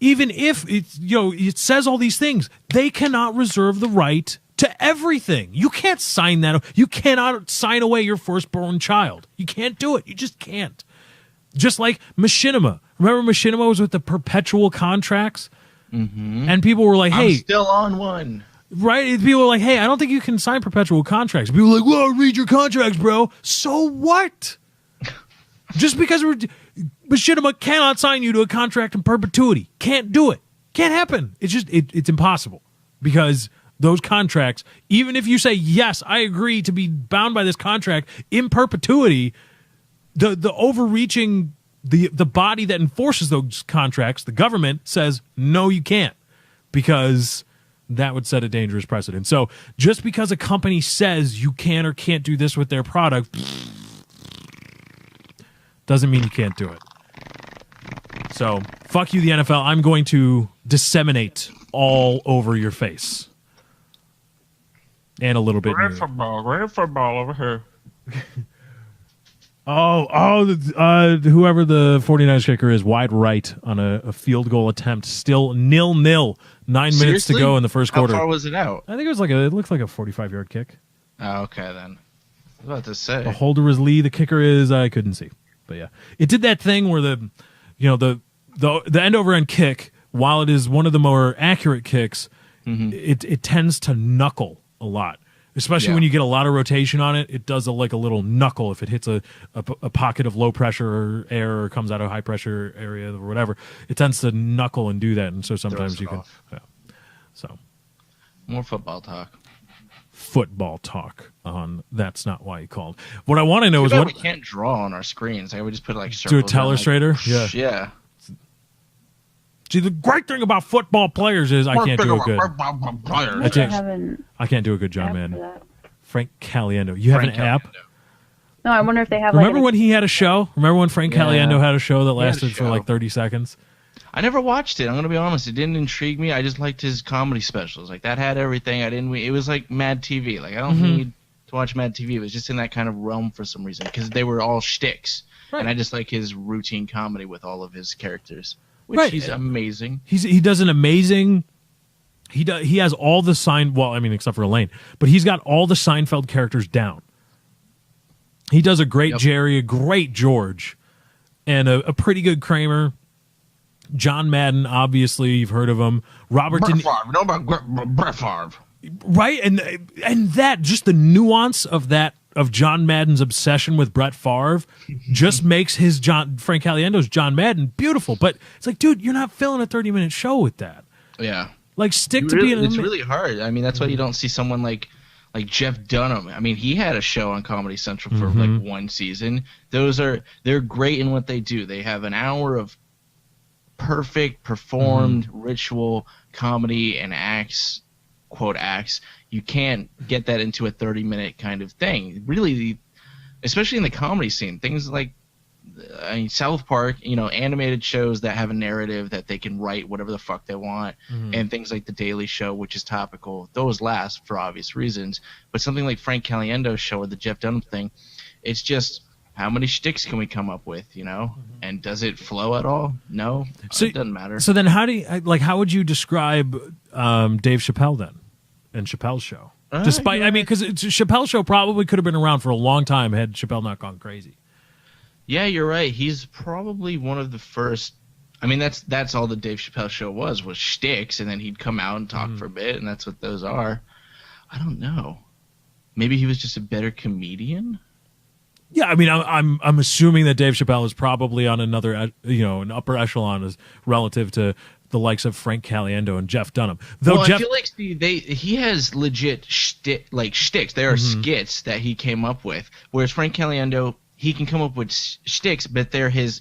even if it says all these things, they cannot reserve the right to everything. You can't sign that. You cannot sign away your firstborn child. You can't do it. You just can't. Just like Machinima. Remember Machinima was with the perpetual contracts? Mm-hmm. And people were like, hey. I'm still on one. Right? People were like, hey, I don't think you can sign perpetual contracts. People were like, well, read your contracts, bro. So what? Just because Machinima cannot sign you to a contract in perpetuity. Can't do it. Can't happen. It's just, it's impossible. Because those contracts, even if you say, yes, I agree to be bound by this contract in perpetuity, the overreaching, the body that enforces those contracts, the government, says, no, you can't, because that would set a dangerous precedent. So just because a company says you can or can't do this with their product doesn't mean you can't do it. So, fuck you, the NFL. I'm going to disseminate all over your face. And a little bit. Great football over here. Whoever the 49ers kicker is, wide right on a field goal attempt. Still 0-0. 9 minutes to go in the first quarter. How far was it out? I think it looks like a 45-yard kick. Oh, okay, then. I was about to say. The holder was Lee. The kicker is, I couldn't see. But yeah. It did that thing where the end over end kick, while it is one of the more accurate kicks, it tends to knuckle a lot. Especially when you get a lot of rotation on it, it does like a little knuckle if it hits a pocket of low pressure air or comes out of high pressure area or whatever. It tends to knuckle and do that, and so sometimes you can. Yeah. So, more football talk. Football talk on That's Not Why You Called. What I want to know is what we can't draw on our screens. I would just put like do a telestrator. Yeah. See, the great thing about football players is I can't do a good. I can't do a good John Madden. Frank Caliendo. You have an app? No, I wonder if they have. Remember when he had a show? Remember when Frank Caliendo had a show that lasted for like 30 seconds? I never watched it. I'm gonna be honest. It didn't intrigue me. I just liked his comedy specials. Like that had everything. It was like Mad TV. Like I don't need to watch Mad TV. It was just in that kind of realm for some reason because they were all shticks, and I just like his routine comedy with all of his characters. Which he's amazing. He does an amazing. He has all the except for Elaine, but he's got all the Seinfeld characters down. He does a great Jerry, a great George, and a pretty good Kramer. John Madden, obviously you've heard of him. Robert Brett Favre. You know about Brett Favre, right? And that just the nuance of that. Of John Madden's obsession with Brett Favre just makes his Frank Caliendo's John Madden beautiful. But it's like, dude, you're not filling a 30-minute show with that. Yeah. Like, stick to being... It's really hard. I mean, that's why you don't see someone like Jeff Dunham. I mean, he had a show on Comedy Central for like one season. They're great in what they do. They have an hour of perfect performed ritual comedy and acts, quote acts. You can't get that into a 30-minute kind of thing. Really, especially in the comedy scene, things like South Park, animated shows that have a narrative that they can write whatever the fuck they want, and things like The Daily Show, which is topical. Those last for obvious reasons. But something like Frank Caliendo's show or the Jeff Dunham thing, it's just how many shticks can we come up with, And does it flow at all? No, it doesn't matter. So then how would you describe Dave Chappelle then? And Chappelle's show. Despite, because Chappelle's show probably could have been around for a long time had Chappelle not gone crazy. Yeah, you're right. He's probably one of the first. I mean, that's all the Dave Chappelle show was shticks, and then he'd come out and talk for a bit, and that's what those are. I don't know. Maybe he was just a better comedian. Yeah, I mean, I'm assuming that Dave Chappelle is probably on another, an upper echelon as relative to the likes of Frank Caliendo and Jeff Dunham. I feel like he has legit shticks. There are skits that he came up with, whereas Frank Caliendo, he can come up with shticks, but they're his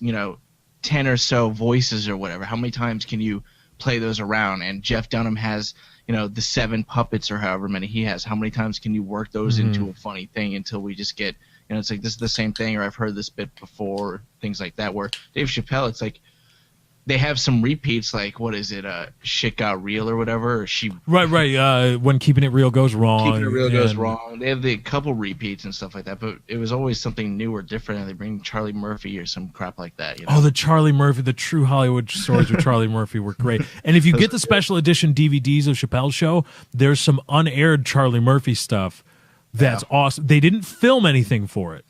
10 or so voices or whatever. How many times can you play those around? And Jeff Dunham has the 7 puppets or however many he has. How many times can you work those into a funny thing until we just get it's like this is the same thing, or I've heard this bit before, things like that. Where Dave Chappelle, it's like they have some repeats, like what is it, shit got real or whatever, or she right when Keeping It Real goes wrong. Keeping It Real goes wrong. They have a couple repeats and stuff like that, but it was always something new or different. And they bring Charlie Murphy or some crap like that. Oh, the Charlie Murphy, the True Hollywood Stories with Charlie Murphy were great. And if you get the special edition DVDs of Chappelle's show, there's some unaired Charlie Murphy stuff. That's awesome. They didn't film anything for it.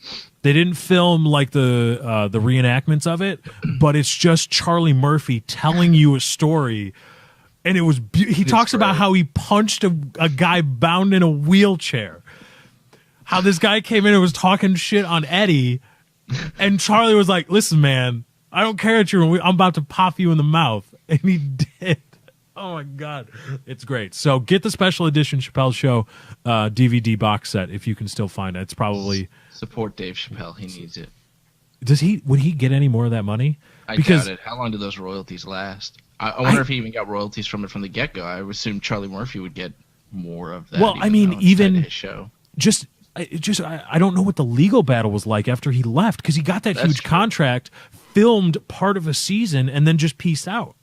They didn't film like the reenactments of it, but it's just Charlie Murphy telling you a story. And it was he talks about how he punched a guy bound in a wheelchair. How this guy came in and was talking shit on Eddie, and Charlie was like, "Listen, man, I don't care that I'm about to pop you in the mouth," and he did. Oh my God, it's great. So get the special edition Chappelle Show DVD box set if you can still find it. It's probably support Dave Chappelle. He needs it. Would he get any more of that money? I doubt it. How long do those royalties last? I wonder if he even got royalties from it from the get go. I would assume Charlie Murphy would get more of that. Well, I mean, even his show. Just I don't know what the legal battle was like after he left, because he got that huge contract, filmed part of a season, and then just peaced out.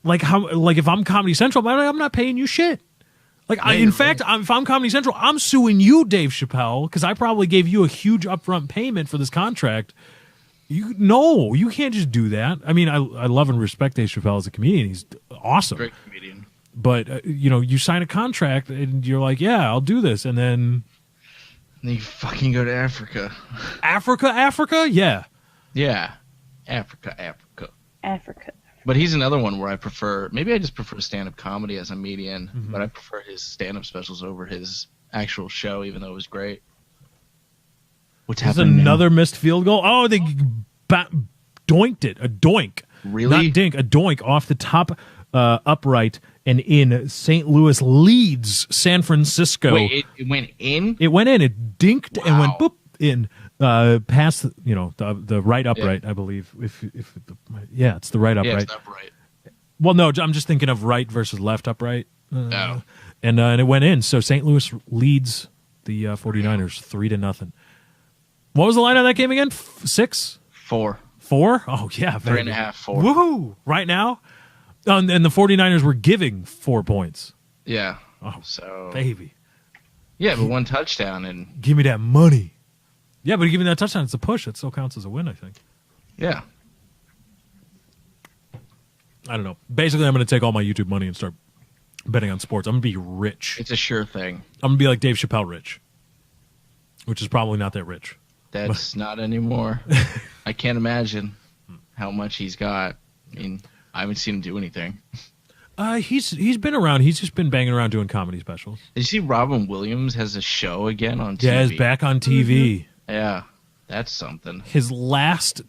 Like if I'm Comedy Central, I'm not paying you shit. Like in fact, if I'm Comedy Central, I'm suing you, Dave Chappelle, because I probably gave you a huge upfront payment for this contract. You can't just do that. I mean, I love and respect Dave Chappelle as a comedian. He's awesome. Great comedian. But, you sign a contract and you're like, yeah, I'll do this. And then you fucking go to Africa. Africa? Yeah. Yeah. Africa. But he's another one where maybe I just prefer stand-up comedy as a median, but I prefer his stand-up specials over his actual show, even though it was great. What's happening? Another missed field goal. Oh, they doinked it. A doink. Really? Not dink. A doink off the top upright and in. St. Louis leads San Francisco. Wait, it went in? It went in. It dinked and went boop in. Past the right upright, I believe. It's the right upright. Yeah, it's upright. Well, no, I'm just thinking of right versus left upright. And it went in. So St. Louis leads the 49ers 3-0. What was the line on that game again? 6? 4. 4? Oh yeah, 3.5, 4. Woohoo! Right now, and the 49ers were giving 4 points. Yeah. Oh, so baby. Yeah, but 1 touchdown and give me that money. Yeah, but giving that touchdown, it's a push. It still counts as a win, I think. Yeah. I don't know. Basically, I'm going to take all my YouTube money and start betting on sports. I'm going to be rich. It's a sure thing. I'm going to be like Dave Chappelle rich, which is probably not that rich. That's not anymore. I can't imagine how much he's got. I mean, I haven't seen him do anything. He's been around. He's just been banging around doing comedy specials. Did you see Robin Williams has a show again on TV? Yeah, he's back on TV. Yeah, that's something. His last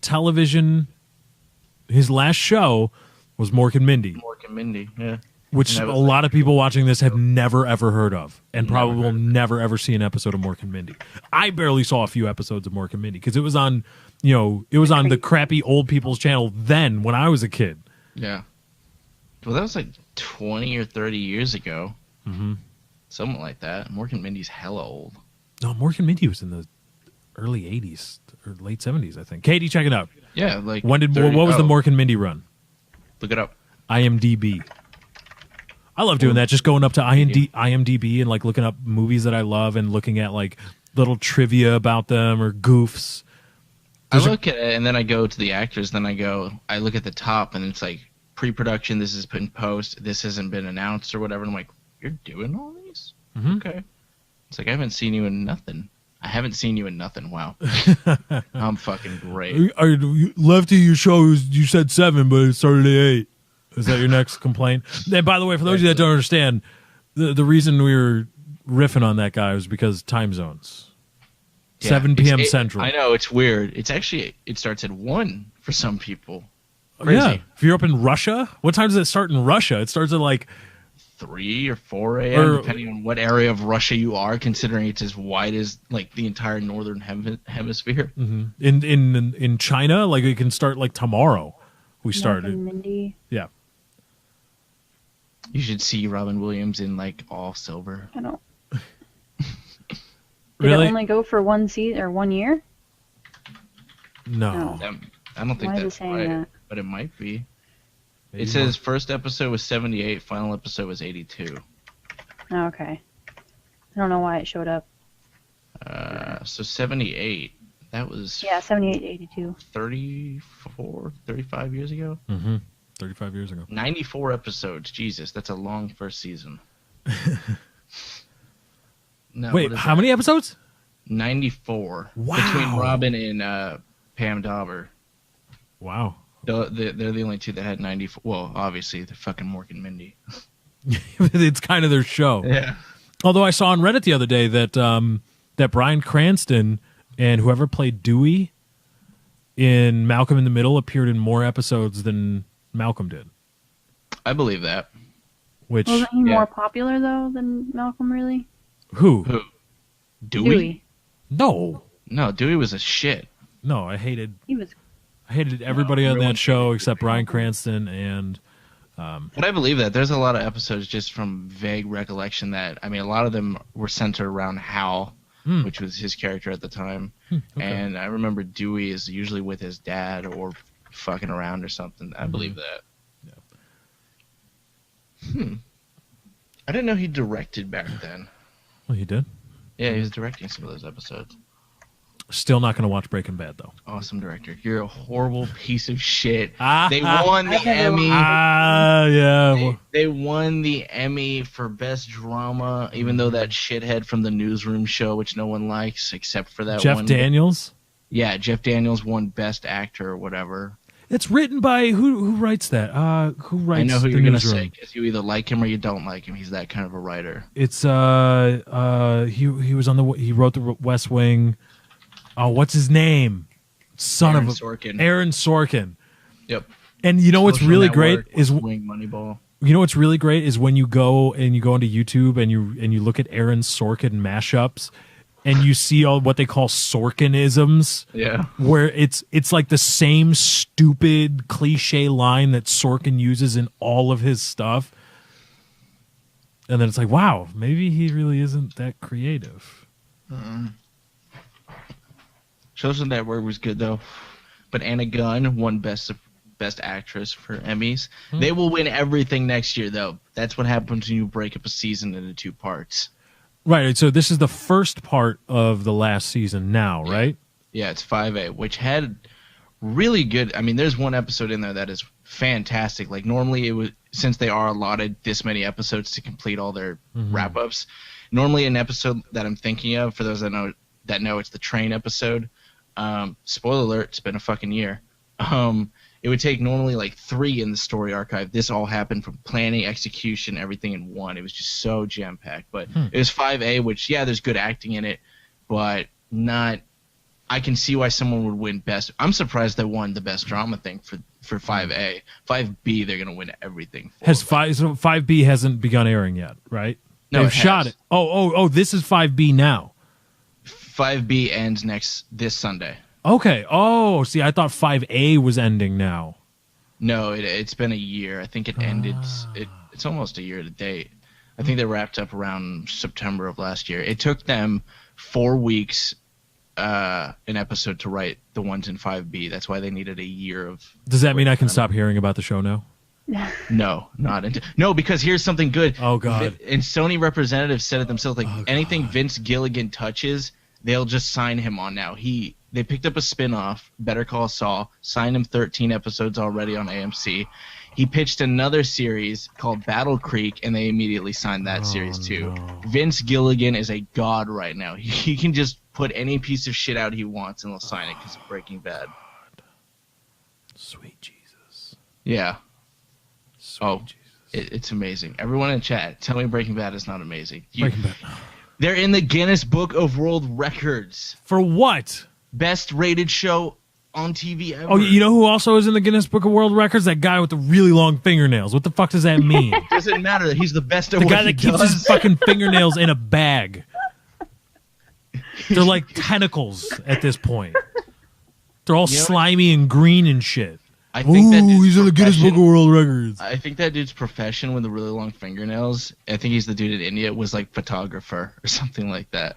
show was Mork and Mindy. Mork and Mindy, yeah. Which a lot of people watching this have never, ever heard of, and probably will never, ever see an episode of Mork and Mindy. I barely saw a few episodes of Mork and Mindy because it was on, on the crappy old people's channel then when I was a kid. Yeah. Well, that was like 20 or 30 years ago. Mm-hmm. Something like that. Mork and Mindy's hella old. No, Mork and Mindy was in the early 80s or late 70s, I think. Katie, check it out. Yeah, like what was the Mork and Mindy run? Look it up. IMDb. I love doing that, just going up to IMDb and like looking up movies that I love and looking at like little trivia about them or goofs. I look at it and then I go to the actors, then I look at the top and it's like pre-production, this is put in post, this hasn't been announced or whatever. And I'm like, you're doing all these? Mm-hmm. Okay. It's like, I haven't seen you in nothing. Wow. I'm fucking great. Lefty, your show, you said 7, but it started at 8. Is that your next complaint? And by the way, for those of you that don't understand, the reason we were riffing on that guy was because time zones. Yeah, 7 p.m. Central. I know, it's weird. It starts at 1 for some people. Crazy. Yeah. If you're up in Russia, what time does it start in Russia? It starts at like 3 or 4 a.m. depending on what area of Russia you are, considering it's as wide as like the entire northern hemisphere. Mm-hmm. In China, like it can start like tomorrow. We started. Mindy. Yeah. You should see Robin Williams in like all silver. I don't. Really? Did it only go for 1 season or 1 year? No. I don't think that's right, that? But it might be. Maybe it says first episode was 78, final episode was 82. Oh, okay. I don't know why it showed up. So 78. That was 78, 82. 35 years ago? Mm-hmm. 35 years ago. 94 episodes. Jesus, that's a long first season. No, wait, how many episodes? 94. Wow. Between Robin and Pam Dauber. Wow. They're the only two that had 94. Well, obviously, they're fucking Mork and Mindy. It's kind of their show. Yeah. Although I saw on Reddit the other day that that Bryan Cranston and whoever played Dewey in Malcolm in the Middle appeared in more episodes than Malcolm did. I believe that. Which wasn't he more popular though than Malcolm? Really? Who? Dewey? No, Dewey was a shit. No, I hated everybody on everyone that show except Bryan Cranston and. But I believe that there's a lot of episodes just from vague recollection that a lot of them were centered around Hal, which was his character at the time. Okay. And I remember Dewey is usually with his dad or fucking around or something. I believe that. Yeah. I didn't know he directed back then. Well, he did? Yeah, he was directing some of those episodes. Still not going to watch Breaking Bad, though. Awesome director. You're a horrible piece of shit. They won the Emmy. Yeah. They won the Emmy for Best Drama, even though that shithead from the Newsroom show, which no one likes except for that Jeff one. Daniels? Yeah, Jeff Daniels won Best Actor or whatever. It's written by... Who writes that? Who writes I know who the you're going to Newsroom? say, because you either like him or you don't like him. He's that kind of a writer. It's... He was on the... He wrote the West Wing... Oh, what's his name? Aaron Sorkin. Aaron Sorkin. Yep. And you know what's really great is Wing Moneyball. You know what's really great is when you go into YouTube and you look at Aaron Sorkin mashups and you see all what they call Sorkinisms. Yeah. Where it's like the same stupid cliche line that Sorkin uses in all of his stuff. And then it's like, wow, maybe he really isn't that creative. Social Network was good though, but Anna Gunn won Best Actress for Emmys. They will win everything next year though. That's what happens when you break up a season into 2 parts. Right. So this is the first part of the last season now, right? Yeah, it's 5A, which had really good. I mean, there's one episode in there that is fantastic. Like normally it was, since they are allotted this many episodes to complete all their wrap ups. Normally an episode that I'm thinking of, for those that know, it's the train episode. Spoiler alert, it's been a fucking year. It would take normally like 3 in the story archive. This all happened from planning, execution, everything in one. It was just so jam-packed. But it was 5A, which, yeah, there's good acting in it, but not... I can see why someone would win best. I'm surprised they won the best drama thing for 5A. 5B, they're going to win everything for. So 5B hasn't begun airing yet, right? No, They've shot it. Oh, this is 5B now. 5B ends this Sunday. Okay. Oh, see, I thought 5A was ending now. No, it's been a year. I think it ended. It's almost a year to date. I think they wrapped up around September of last year. It took them 4 weeks, an episode to write the ones in 5B. That's why they needed a year of. Does that mean I can stop hearing about the show now? No, no, because here's something good. Oh God! And Sony representatives said it themselves. Like anything Vince Gilligan touches, they'll just sign him on now. They picked up a spin-off, Better Call Saul, signed him 13 episodes already on AMC. He pitched another series called Battle Creek, and they immediately signed that series too. No. Vince Gilligan is a god right now. He can just put any piece of shit out he wants, and they'll sign it because of Breaking Bad. Sweet Jesus. Yeah. Sweet Jesus. It's amazing. Everyone in chat, tell me Breaking Bad is not amazing. Breaking Bad. They're in the Guinness Book of World Records. For what? Best rated show on TV ever. Oh, you know who also is in the Guinness Book of World Records? That guy with the really long fingernails. What the fuck does that mean? Doesn't matter. He's the best at the what guy that keeps his fucking fingernails in a bag. They're like tentacles at this point. They're all slimy and green and shit. I think he's in the Guinness Book of World Records. I think that dude's profession with the really long fingernails, I think he's the dude in India, was like photographer or something like that.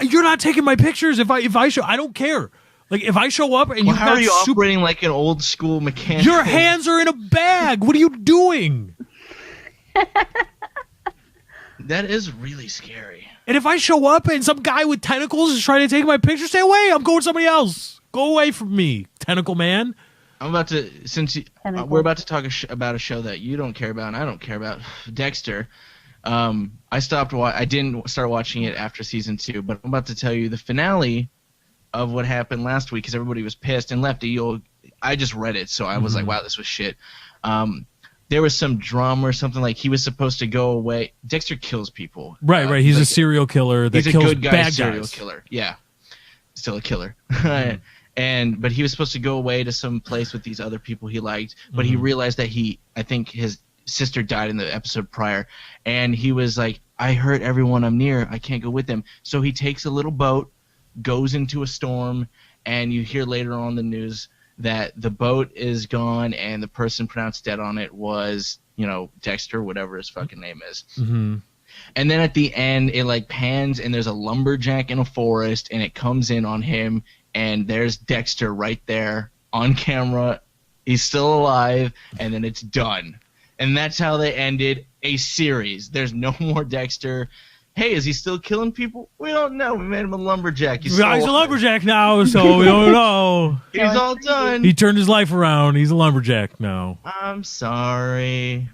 You're not taking my pictures if I show. I don't care. Like if I show up and how are you operating like an old school mechanic? Your hands are in a bag. What are you doing? That is really scary. And if I show up and some guy with tentacles is trying to take my picture, stay away. I'm going with somebody else. Go away from me, tentacle man. I'm about to, we're about to talk about a show that you don't care about and I don't care about, Dexter. I didn't start watching it after season 2, but I'm about to tell you the finale of what happened last week because everybody was pissed. And Lefty, I just read it, so I was like, wow, this was shit. There was some drama or something, like he was supposed to go away. Dexter kills people. Right. He's a serial killer that kills good guy, bad serial guys. Killer. Yeah, still a killer. But he was supposed to go away to some place with these other people he liked, but he realized that I think his sister died in the episode prior, and he was like, I hurt everyone I'm near, I can't go with them. So he takes a little boat, goes into a storm, and you hear later on the news that the boat is gone and the person pronounced dead on it was, Dexter, whatever his fucking name is. And then at the end, it like pans and there's a lumberjack in a forest and it comes in on him and there's Dexter right there on camera. He's still alive and then it's done. And that's how they ended a series. There's no more Dexter. Hey, is he still killing people? We don't know. We made him a lumberjack. He's a lumberjack now, so we don't know. He's all done. He turned his life around. He's a lumberjack now. I'm sorry.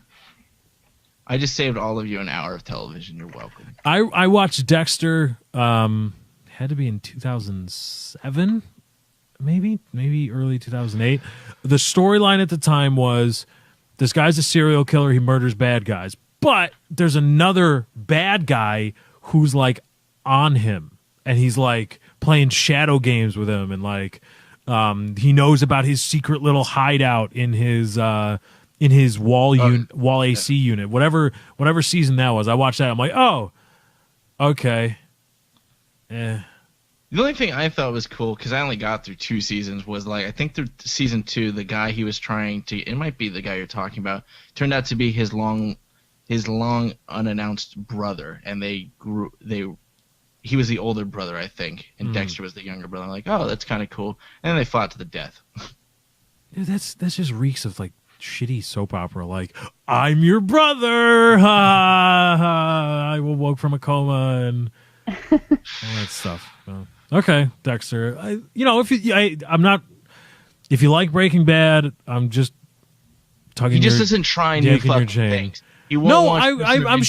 I just saved all of you an hour of television. You're welcome. I watched Dexter. Had to be in 2007, maybe early 2008. The storyline at the time was this guy's a serial killer. He murders bad guys, but there's another bad guy who's like on him, and he's like playing shadow games with him, and like he knows about his secret little hideout in his wall AC unit, whatever season that was. I watched that. I'm like, oh, okay. The only thing I thought was cool, because I only got through 2 seasons, was like I think through season 2, the guy he was trying to, it might be the guy you're talking about, turned out to be his long unannounced brother, and he was the older brother, I think, and Dexter was the younger brother. I'm like, oh, that's kind of cool. And then they fought to the death. Dude, that's just reeks of like shitty soap opera, like I'm your brother, I woke from a coma and all that stuff. Okay, Dexter. If you like Breaking Bad, I'm just talking. He just doesn't try new fucking things. I'm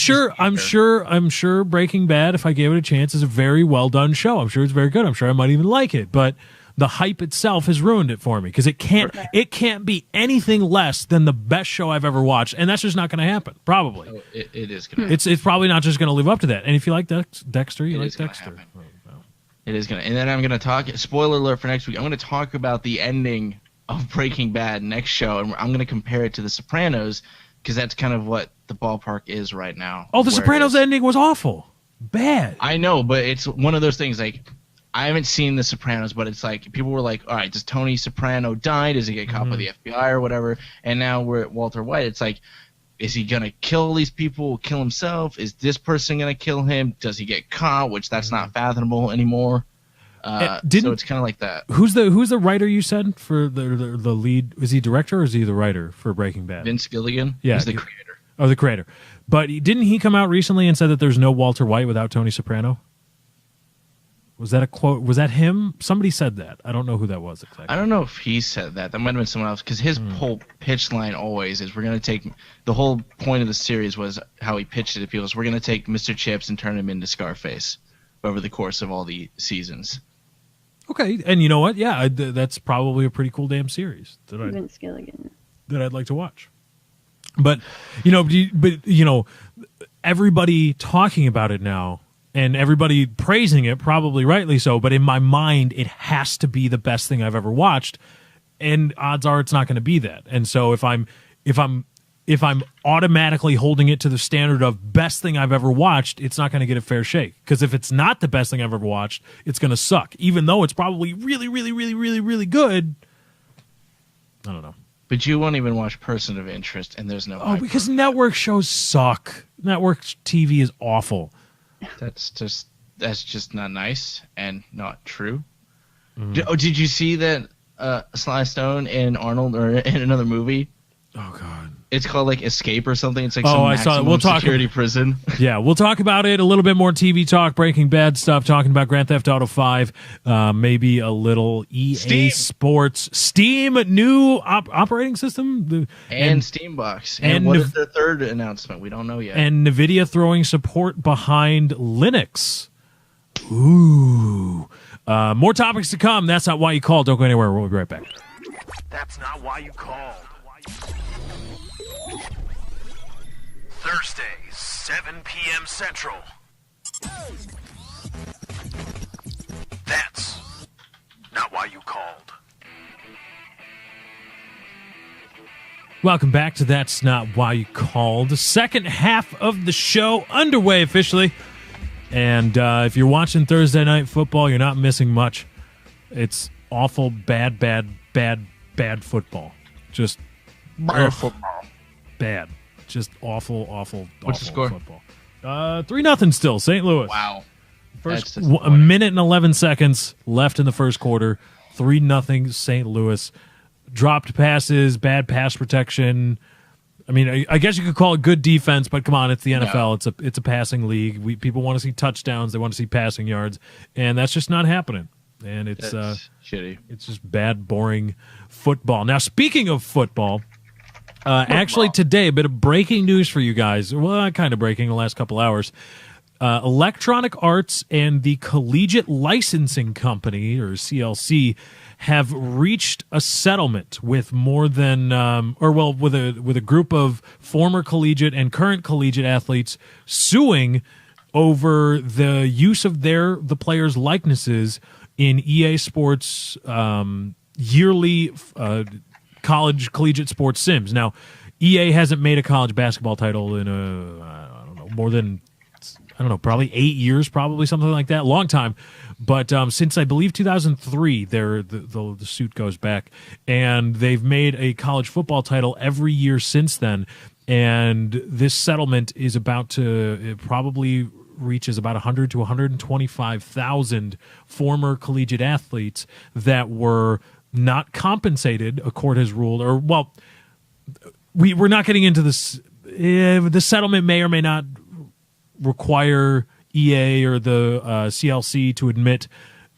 sure Breaking Bad, if I gave it a chance, is a very well done show. I'm sure it's very good. I'm sure I might even like it, but the hype itself has ruined it for me because it can't be anything less than the best show I've ever watched, and that's just not going to happen. Probably it is going to. It's probably not just going to live up to that. And if you like Dexter, you like Dexter. It is going to. And then I'm going to talk. Spoiler alert for next week. I'm going to talk about the ending of Breaking Bad next show, and I'm going to compare it to The Sopranos because that's kind of what the ballpark is right now. Oh, The Sopranos ending was awful, bad. I know, but it's one of those things like. I haven't seen The Sopranos, but it's like people were like, all right, does Tony Soprano die? Does he get caught by the FBI or whatever? And now we're at Walter White. It's like, is he going to kill all these people, kill himself? Is this person going to kill him? Does he get caught? Which that's not fathomable anymore. So it's kind of like that. Who's the writer you said for the lead? Is he director or is he the writer for Breaking Bad? Vince Gilligan? Yeah. He's the creator. Oh, the creator. But didn't he come out recently and said that there's no Walter White without Tony Soprano? Was that a quote? Was that him? Somebody said that. I don't know who that was exactly. I don't know if he said that. That might have been someone else. Because his whole pitch line always is we're going to take – the whole point of the series was how he pitched it to people is we're going to take Mr. Chips and turn him into Scarface over the course of all the seasons. Okay. And you know what? Yeah, that's probably a pretty cool damn series Vince Gilligan. That I'd like to watch. But, everybody talking about it now – and everybody praising it, probably rightly so, but in my mind, it has to be the best thing I've ever watched, and odds are it's not going to be that. And so if I'm automatically holding it to the standard of best thing I've ever watched, it's not going to get a fair shake. Because if it's not the best thing I've ever watched, it's going to suck. Even though it's probably really, really, really, really, really good, I don't know. But you won't even watch Person of Interest, and there's no. Oh, because network shows suck. Network TV is awful. That's just not nice and not true. Did you see that Sly Stone and Arnold are in another movie? Oh God, it's called like Escape or something. It's like I saw it. We'll talk security prison. Yeah, we'll talk about it a little bit more. TV talk, Breaking Bad stuff, talking about Grand Theft Auto 5, maybe a little EA Sports, Steam new operating system, and Steambox. And what is their third announcement? We don't know yet. And NVIDIA throwing support behind Linux. Ooh, more topics to come. That's not why you called. Don't go anywhere. We'll be right back. That's not why you called. Thursday, 7 p.m. Central. That's not why you called. Welcome back to That's Not Why You Called. The second half of the show underway officially. And if you're watching Thursday Night Football, you're not missing much. It's awful, bad football. Just bad football. Bad. Just awful What's the score? Football. 3-0 still, St. Louis. Wow. First, a minute and 11 seconds left in the first quarter. 3-0 St. Louis. Dropped passes, bad pass protection. I mean, I guess you could call it good defense, but come on, it's the NFL. No. It's a passing league. People want to see touchdowns. They want to see passing yards, and that's just not happening. And it's shitty. It's just bad, boring football. Now, speaking of football, actually today, a bit of breaking news for you guys. Well, kind of breaking the last couple hours. Electronic Arts and the Collegiate Licensing Company, or CLC, have reached a settlement with more than, with a group of former collegiate and current collegiate athletes suing over the use of the players' likenesses in EA Sports yearly college collegiate sports sims. Now, EA hasn't made a college basketball title in more than probably 8 years, probably something like that, long time. But since I believe 2003, the suit goes back, and they've made a college football title every year since then. And this settlement is it probably reaches about 100 to 125,000 former collegiate athletes that were not compensated. A court has ruled, we're not getting into this. The settlement may or may not require EA or the CLC to admit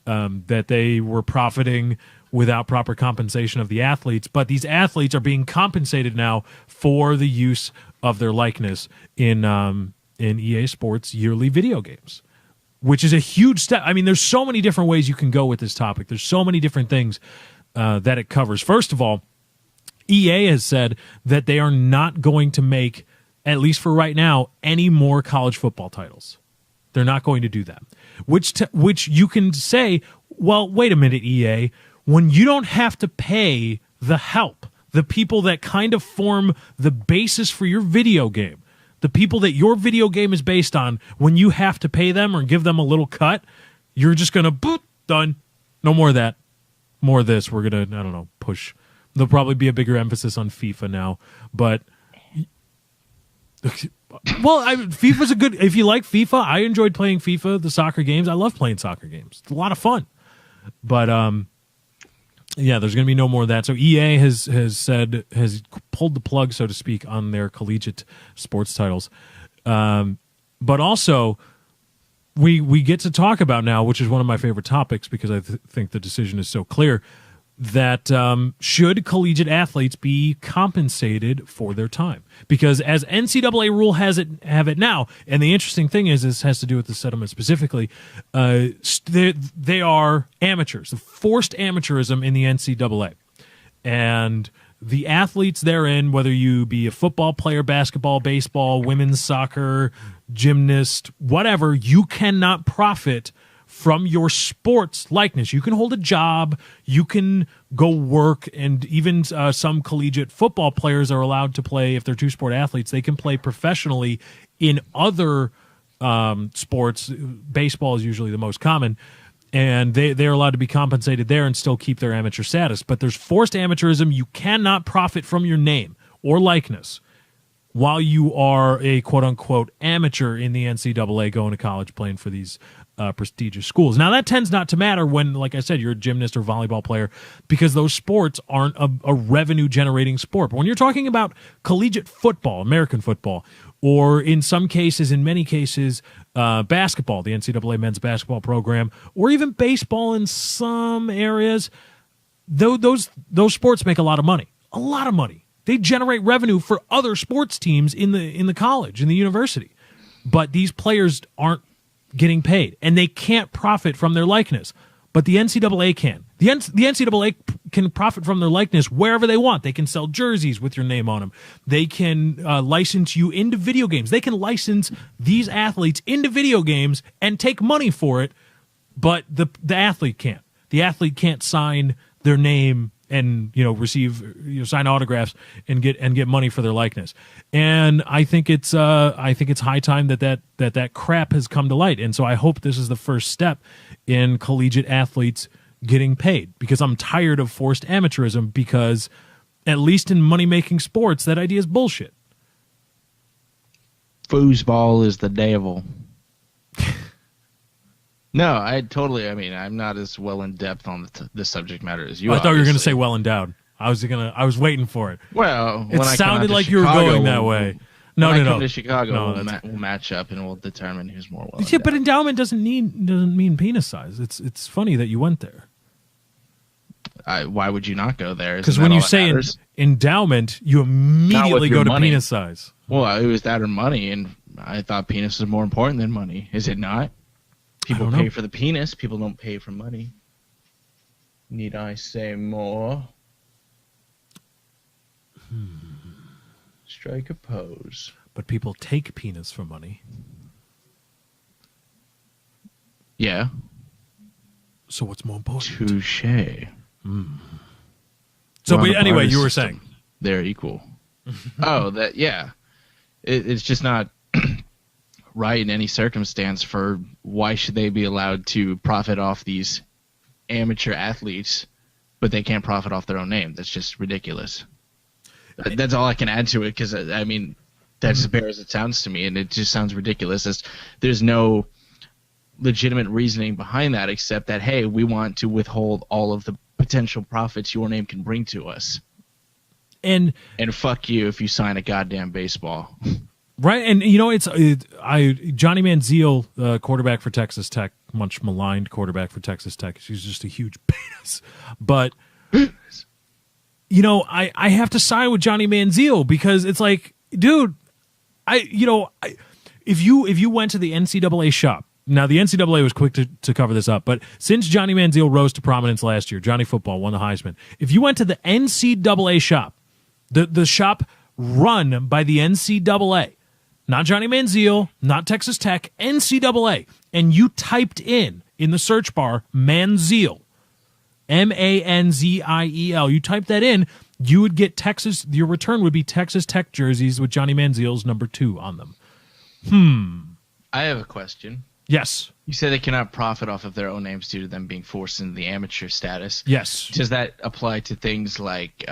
that they were profiting without proper compensation of the athletes, but these athletes are being compensated now for the use of their likeness in EA Sports yearly video games, which is a huge step. I mean, there's so many different ways you can go with this topic. There's so many different things that it covers. First of all, EA has said that they are not going to make, at least for right now, any more college football titles. They're not going to do that. Which you can say, well, wait a minute, EA. When you don't have to pay the help, the people that kind of form the basis for your video game, the people that your video game is based on, when you have to pay them or give them a little cut, you're just going to, boop, done. No more of that. More of this. We're going to, push. There'll probably be a bigger emphasis on FIFA now, but... Well, FIFA's if you like FIFA, I enjoyed playing FIFA, the soccer games. I love playing soccer games. It's a lot of fun. But, there's going to be no more of that. So EA has pulled the plug, so to speak, on their collegiate sports titles. But also, we get to talk about now, which is one of my favorite topics because I think the decision is so clear, that should collegiate athletes be compensated for their time? Because as NCAA rule have it now, and the interesting thing is this has to do with the settlement specifically, they are amateurs, forced amateurism in the NCAA. And the athletes therein, whether you be a football player, basketball, baseball, women's soccer, gymnast, whatever, you cannot profit from your sports likeness. You can hold a job, you can go work, and even some collegiate football players are allowed to play, if they're two-sport athletes, they can play professionally in other sports. Baseball is usually the most common, and they're allowed to be compensated there and still keep their amateur status. But there's forced amateurism. You cannot profit from your name or likeness while you are a quote-unquote amateur in the NCAA going to college playing for these prestigious schools. Now, that tends not to matter when, like I said, you're a gymnast or volleyball player, because those sports aren't a revenue-generating sport. But when you're talking about collegiate football, American football, or in some cases, in many cases, basketball, the NCAA men's basketball program, or even baseball in some areas, those sports make a lot of money. A lot of money. They generate revenue for other sports teams in the college, in the university. But these players aren't getting paid, and they can't profit from their likeness. But the NCAA can. The NCAA can profit from their likeness wherever they want. They can sell jerseys with your name on them. They can license you into video games. They can license these athletes into video games and take money for it, but the athlete can't. The athlete can't sign their name and receive sign autographs and get money for their likeness. And I think it's high time that crap has come to light. And so I hope this is the first step in collegiate athletes getting paid, because I'm tired of forced amateurism, because at least in money-making sports, that idea is bullshit. Foosball is the devil. No, I mean, I'm not as well in depth on the subject matter as you. I thought you were going to say well endowed. I was waiting for it. Well, it sounded like you were going that way. No. Come to Chicago, we'll match up and we'll determine who's more well. Yeah, but endowment doesn't mean penis size. It's funny that you went there. Why would you not go there? Because when you say endowment, you immediately go to penis size. Well, it was that or money, and I thought penis is more important than money. Is it not? People pay for the penis. People don't pay for money. Need I say more? Strike a pose. But people take penis for money. Yeah. So what's more important? Touche. So, but anyway, you were saying they're equal. Yeah. It's just not right in any circumstance for why should they be allowed to profit off these amateur athletes, but they can't profit off their own name. That's just ridiculous. That's all I can add to it, because I mean, that's as bare as it sounds to me, and it just sounds ridiculous. There's no legitimate reasoning behind that except that, hey, we want to withhold all of the potential profits your name can bring to us. And fuck you if you sign a goddamn baseball. Right, and you know, Johnny Manziel, quarterback for Texas Tech, much maligned quarterback for Texas Tech. He's just a huge penis. But you know, I have to side with Johnny Manziel, because it's like, dude, if you went to the NCAA shop. Now, the NCAA was quick to cover this up, but since Johnny Manziel rose to prominence last year, Johnny Football won the Heisman. If you went to the NCAA shop, the shop run by the NCAA, not Johnny Manziel, not Texas Tech, NCAA, and you typed in the search bar Manziel, Manziel, you typed that in, you would get your return would be Texas Tech jerseys with Johnny Manziel's number 2 on them. I have a question. Yes. You said they cannot profit off of their own names due to them being forced into the amateur status. Yes. Does that apply to things like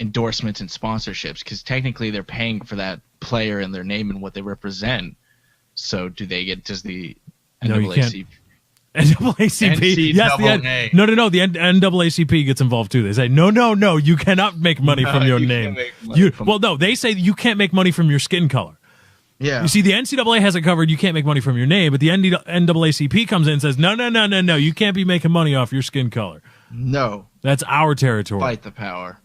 endorsements and sponsorships? Because technically they're paying for that player and their name and what they represent. So does the NAACP? NAACP. Yes, no. The NAACP gets involved too. They say, no, you cannot make money from your name. They say you can't make money from your skin color. Yeah. You see, the NCAA has it covered. You can't make money from your name, but the NAACP comes in and says, no, you can't be making money off your skin color. No. That's our territory. Fight the power.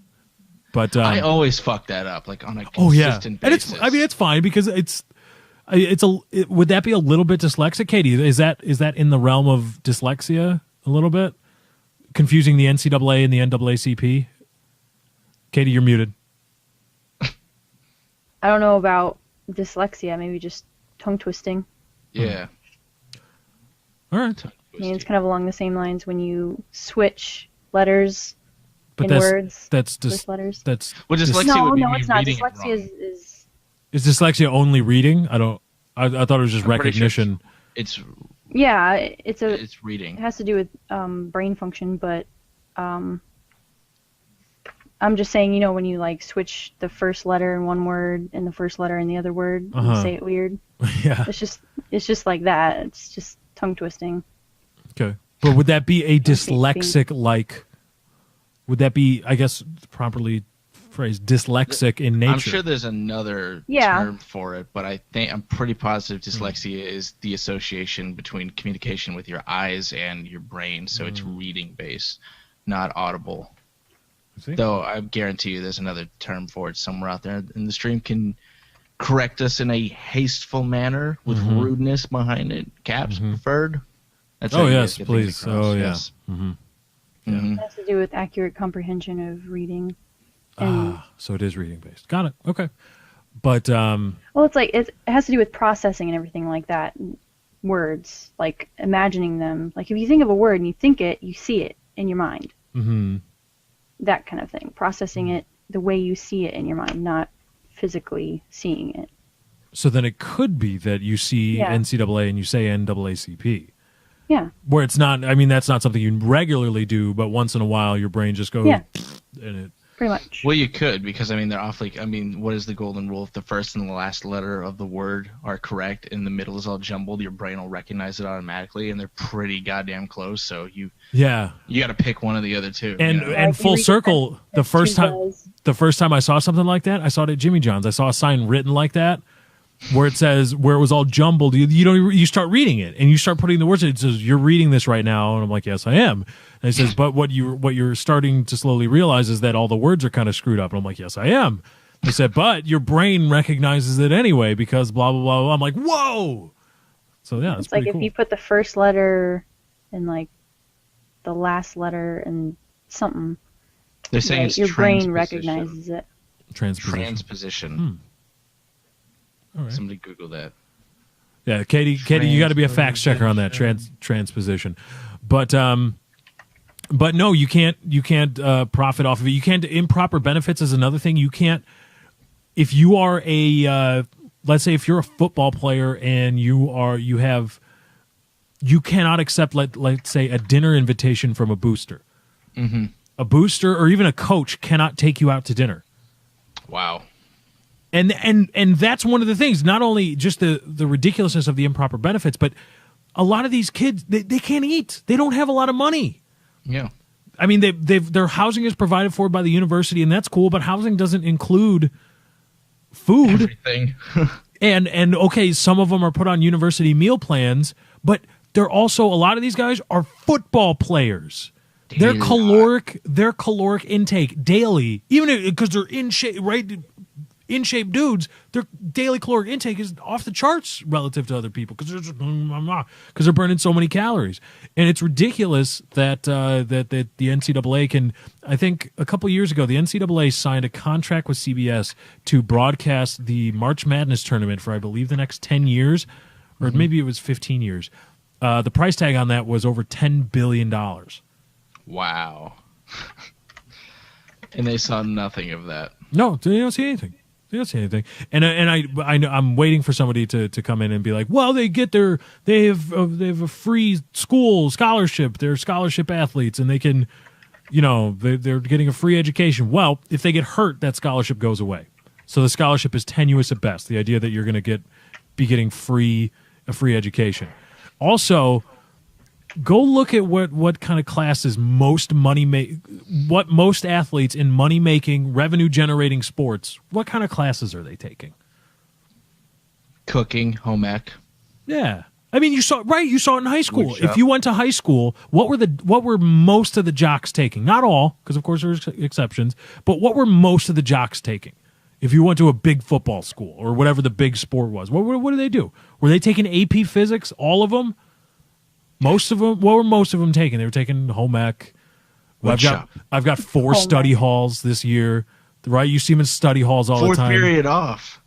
But I always fuck that up, like on a consistent basis. And it's fine, because would that be a little bit dyslexic, Katie? Is that in the realm of dyslexia a little bit? Confusing the NCAA and the NAACP? Katie, you're muted. I don't know about dyslexia, maybe just tongue twisting. Yeah. All right. I mean, it's kind of along the same lines when you switch letters words. That's letters. That's dyslexia would be it's not. Dyslexia is dyslexia only reading? I thought it was just recognition. Sure it's reading. It has to do with brain function, but I'm just saying, when you like switch the first letter in one word and the first letter in the other word, and say it weird. Yeah. It's just like that. It's just tongue twisting. Okay. But would that be a dyslexic would that be, I guess, properly phrased, dyslexic in nature? I'm sure there's another term for it, but I'm pretty positive dyslexia is the association between communication with your eyes and your brain, so it's reading based, not audible. Though I guarantee you there's another term for it somewhere out there, and the stream can correct us in a hasteful manner with rudeness behind it. Caps preferred. That's yes, please. Oh, yeah. Yes. It has to do with accurate comprehension of reading. So it is reading based. Got it. Okay. But well, it's like it has to do with processing and everything like that. Words, like imagining them. Like if you think of a word and you think it, you see it in your mind. Mm-hmm. That kind of thing. Processing it the way you see it in your mind, not physically seeing it. So then it could be that you see NCAA and you say NAACP. Yeah. Where it's not, I mean, that's not something you regularly do, but once in a while your brain just goes, and it. Pretty much. Well, you could, because I mean they're awfully. I mean, what is the golden rule? If the first and the last letter of the word are correct, and the middle is all jumbled, your brain will recognize it automatically, and they're pretty goddamn close. So you got to pick one of the other two. And and full circle, the first time I saw something like that, I saw it at Jimmy John's. I saw a sign written like that, where it was all jumbled. You start reading it, and you start putting the words in. It says, "You're reading this right now," and I'm like, "Yes, I am." And it says, "But what you're starting to slowly realize is that all the words are kind of screwed up." And I'm like, "Yes, I am." They said, "But your brain recognizes it anyway because blah blah blah." I'm like, "Whoa!" So yeah, it's like cool. If you put the first letter and like the last letter and something, they're saying it's your brain recognizes it. Transposition. All right. Somebody Google that. Yeah, Katie, you got to be a fact checker on that transposition. But no, you can't profit off of it. You can't. Improper benefits is another thing. You can't. If you are let's say if you're a football player and you cannot accept let's say a dinner invitation from a booster. Mm-hmm. A booster or even a coach cannot take you out to dinner. Wow. And that's one of the things, not only just the ridiculousness of the improper benefits, but a lot of these kids, they can't eat. They don't have a lot of money. Yeah. I mean, their housing is provided for by the university, and that's cool, but housing doesn't include food. Everything. and okay, some of them are put on university meal plans, but they're also, a lot of these guys are football players. Their caloric intake daily, even because they're in shape, right? In shape dudes, their daily caloric intake is off the charts relative to other people because they're burning so many calories, and it's ridiculous that the NCAA can. I think a couple years ago, the NCAA signed a contract with CBS to broadcast the March Madness tournament for I believe the next 10 years, or maybe it was 15 years. The price tag on that was over $10 billion. Wow. And they saw nothing of that. No, they don't see anything. They don't see anything. And I know I'm waiting for somebody to come in and be like, well, they have a free school scholarship. They're scholarship athletes, and they can, they're getting a free education. Well, if they get hurt, that scholarship goes away. So the scholarship is tenuous at best. The idea that you're going to be getting a free education. Also, go look at what kind of classes most athletes in money making, revenue generating sports. What kind of classes are they taking? Cooking, home ec. Yeah, I mean, you saw it in high school. If you went to high school, what were most of the jocks taking? Not all, because of course there's exceptions. But what were most of the jocks taking? If you went to a big football school or whatever the big sport was, what did they do? Were they taking AP Physics? All of them? Most of them. What were most of them taking? They were taking home ec. Well, I've got 4 study halls this year. Right, you see them in study halls all the time. 4th period off.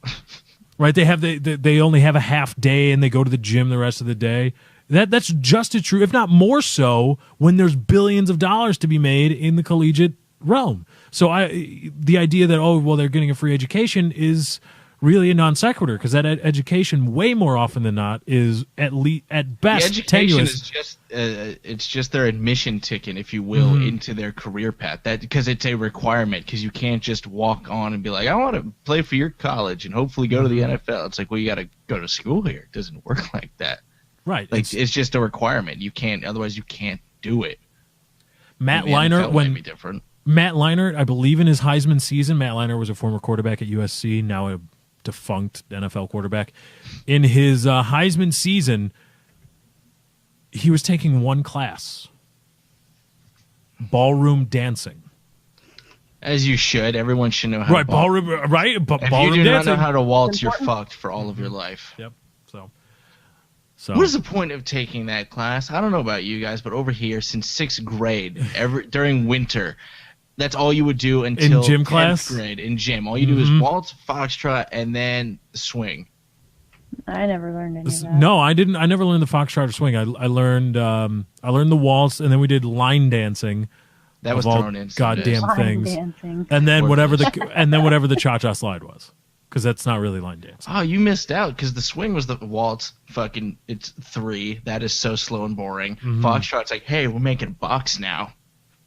Right, they only have a half day and they go to the gym the rest of the day. That's just as true, if not more so, when there's billions of dollars to be made in the collegiate realm. So the idea that they're getting a free education is really a non sequitur, because that education, way more often than not, is at best the education tenuous. Is just it's just their admission ticket, if you will, into their career path. That because it's a requirement, because you can't just walk on and be like, I want to play for your college and hopefully go to the NFL. It's like, well, you got to go to school here. It doesn't work like that. Right. Like it's just a requirement. You can't, otherwise you can't do it. Matt Leinart, Matt Leinart, I believe in his Heisman season, Matt Leinart was a former quarterback at USC, now a defunct NFL quarterback. In his Heisman season, he was taking one class: ballroom dancing. As you should. Everyone should know how. Right, ballroom. Right, if ballroom you do dancing. not know how to waltz, you're fucked for all of your life. Yep. So. What is the point of taking that class? I don't know about you guys, but over here, since 6th grade, during winter, that's all you would do until in gym 10th class? grade. In gym, all you do is waltz, foxtrot, and then swing. I never learned any of that. No, I didn't. I never learned the foxtrot or swing. I learned the waltz, and then we did line dancing. That was thrown in. Goddamn things. Dancing. And then whatever the cha-cha slide was, because that's not really line dancing. Oh, you missed out, because the swing was the waltz. Fucking, it's 3. That is so slow and boring. Foxtrot's like, hey, we're making box now.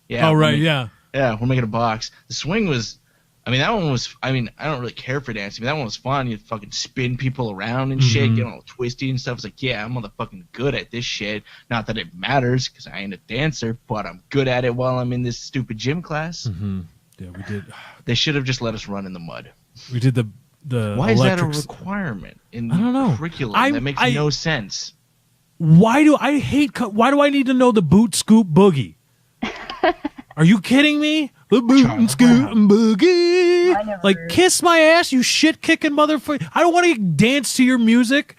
Yeah. Oh right, yeah. Yeah, we're making a box. The swing was, I mean, that one was, I mean, I don't really care for dancing, but that one was fun. You fucking spin people around and shit, get all twisty and stuff. It's like, yeah, I'm motherfucking good at this shit. Not that it matters, because I ain't a dancer, but I'm good at it while I'm in this stupid gym class. Yeah, we did. They should have just let us run in the mud. We did the Why is that a requirement in I don't know. curriculum? That makes no sense. Why do I need to know the boot scoop boogie? Are you kidding me? The boot and scoop and boogie. Like, kiss my ass, you shit kicking motherfucker. I don't want to dance to your music.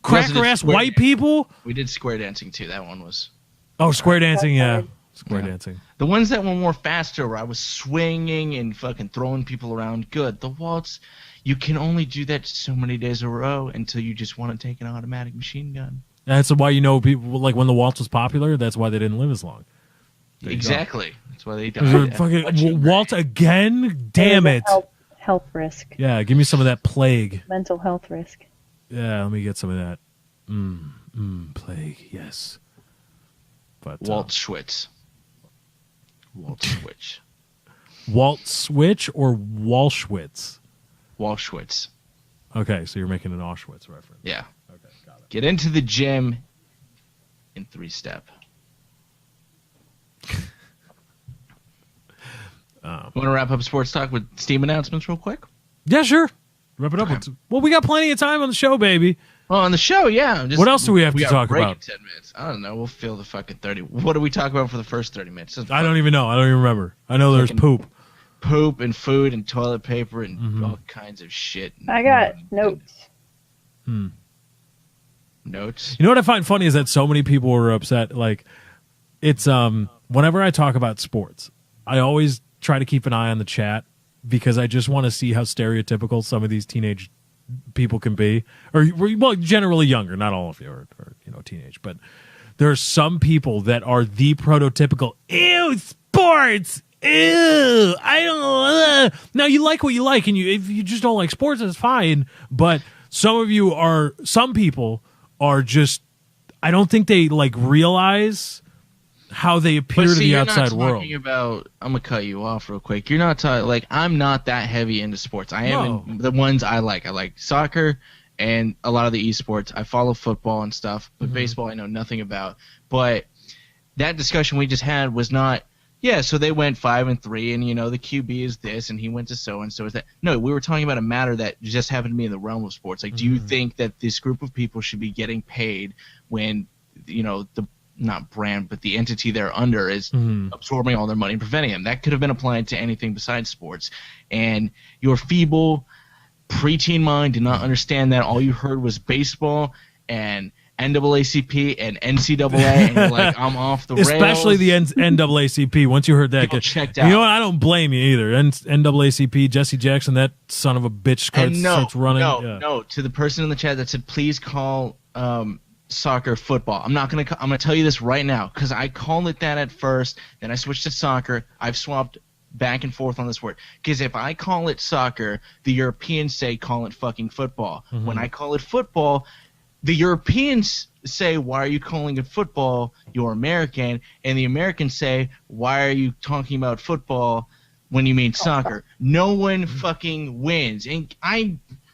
Cracker ass white people. We did square dancing too. That one was. Oh, square dancing, yeah. Square dancing. The ones that were more faster, where I was swinging and fucking throwing people around, good. The waltz, you can only do that so many days in a row until you just want to take an automatic machine gun. That's why people, like when the waltz was popular, that's why they didn't live as long. Exactly. That's why they died. Fucking waltz again? Damn it. Health risk. Yeah, give me some of that plague. Mental health risk. Yeah, let me get some of that. Plague, yes. But Walt Schwitz. Walt Switch. Walt Switch or Walschwitz? Walschwitz. Okay, so you're making an Auschwitz reference. Yeah. Okay, got it. Get into the gym in 3-step. Want to wrap up sports talk with Steam announcements real quick? Yeah, sure. Wrap it up. Well, we got plenty of time on the show, baby. Well, on the show, yeah. What else do we have to talk about? 10 minutes. I don't know. We'll fill the fucking 30. What do we talk about for the first 30 minutes? I don't even know. I don't even remember. I know there's poop. Poop and food and toilet paper and all kinds of shit. I got notes. Notes? You know what I find funny is that so many people were upset. Like, it's whenever I talk about sports, I always try to keep an eye on the chat because I just want to see how stereotypical some of these teenage people can be, or well, generally younger. Not all of you are teenage, but there are some people that are the prototypical ew sports. Ew, I don't. Now you like what you like, and if you just don't like sports, that's fine. But some people are just. I don't think they like realize how they appear to the outside world. I'm gonna cut you off real quick. You're not talking like I'm not that heavy into sports. I am in the ones I like. I like soccer and a lot of the esports. I follow football and stuff, but baseball I know nothing about. But that discussion we just had was not. Yeah, so they went 5-3, and the QB is this, and he went to so and so is that. No, we were talking about a matter that just happened to be in the realm of sports. Like, do you think that this group of people should be getting paid when the not brand, but the entity they're under is absorbing all their money and preventing them? That could have been applied to anything besides sports. And your feeble preteen mind did not understand that. All you heard was baseball and NAACP and NCAA, and you're like, I'm off the rails. Especially the NAACP. Once you heard that, checked out. You know what? I don't blame you either. NAACP, Jesse Jackson, that son of a bitch starts running. No. To the person in the chat that said, please call soccer football. I'm gonna tell you this right now because I called it that at first. Then I switched to soccer. I've swapped back and forth on this word because if I call it soccer, the Europeans say call it fucking football. When I call it football, the Europeans say, why are you calling it football? You're American. And the Americans say, why are you talking about football when you mean soccer? No one fucking wins. And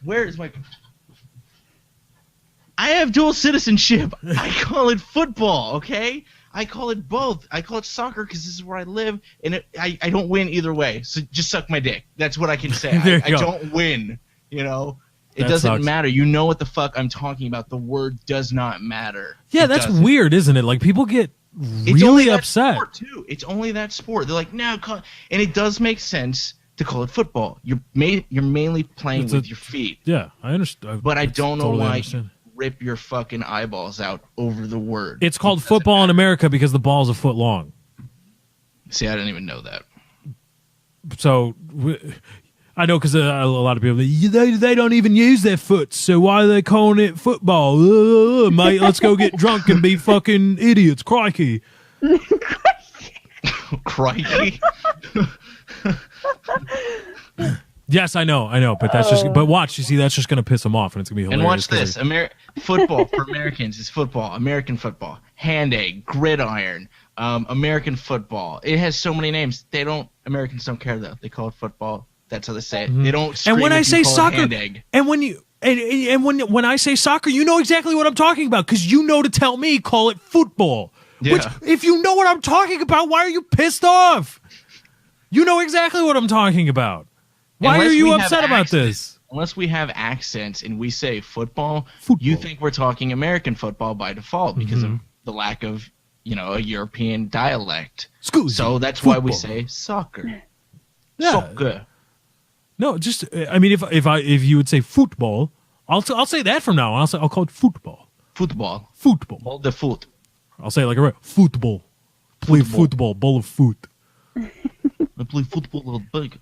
where is my... I have dual citizenship. I call it football, okay? I call it both. I call it soccer because this is where I live, and I don't win either way. So just suck my dick. That's what I can say. I don't win, It doesn't matter. You know what the fuck I'm talking about. The word does not matter. Yeah, that's weird, isn't it? Like, people get really upset. It's only that sport. They're like, no, and it does make sense to call it football. You're mainly playing with your feet. Yeah, I understand. But I don't know why you rip your fucking eyeballs out over the word. It's called football in America because the ball's a foot long. See, I didn't even know that. So... I know because a lot of people, they don't even use their foot, so why are they calling it football? Mate, let's go get drunk and be fucking idiots. Crikey. Crikey? Yes, I know, but that's just. But watch, you see, that's just going to piss them off, and it's going to be hilarious. And watch this: football for Americans is football, American football, hand egg, gridiron, American football. It has so many names. Americans don't care though. They call it football. That's how they say it. They don't scream And when I say soccer, egg. and when I say soccer, you know exactly what I'm talking about because you know to tell me call it football. Yeah. Which, if you know what I'm talking about, why are you pissed off? You know exactly what I'm talking about. Why are you upset about this? Unless we have accents and we say football, you think we're talking American football by default because of the lack of, a European dialect. So that's why we say soccer. Yeah. Soccer. No, just if you would say football, I'll say that from now on. I'll call it football. Football. Football. The foot. I'll say it like a football. Play football. Ball of foot. I play football at big.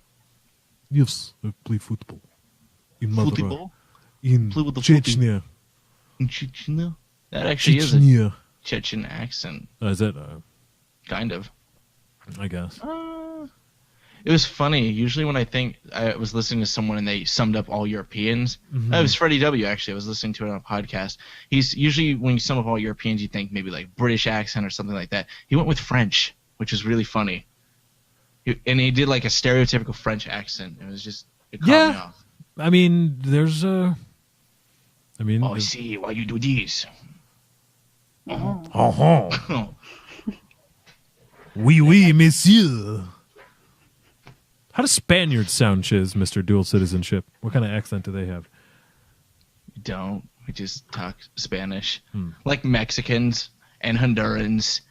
Yes, I play football. In Football? In Play with the Chechnya. In Chechnya? That actually is a Chechnya. Chechen accent. Is it? Kind of. I guess. It was funny. Usually when I was listening to someone and they summed up all Europeans. It was Freddie W. Actually, I was listening to it on a podcast. He's usually when you sum up all Europeans, you think maybe like British accent or something like that. He went with French, which is really funny. And he did like a stereotypical French accent. It caught me off. I mean, there's I see why you do this. Oui, monsieur. How does Spaniards sound, Chiz, Mr. Dual Citizenship? What kind of accent do they have? We don't. We just talk Spanish. Like Mexicans and Hondurans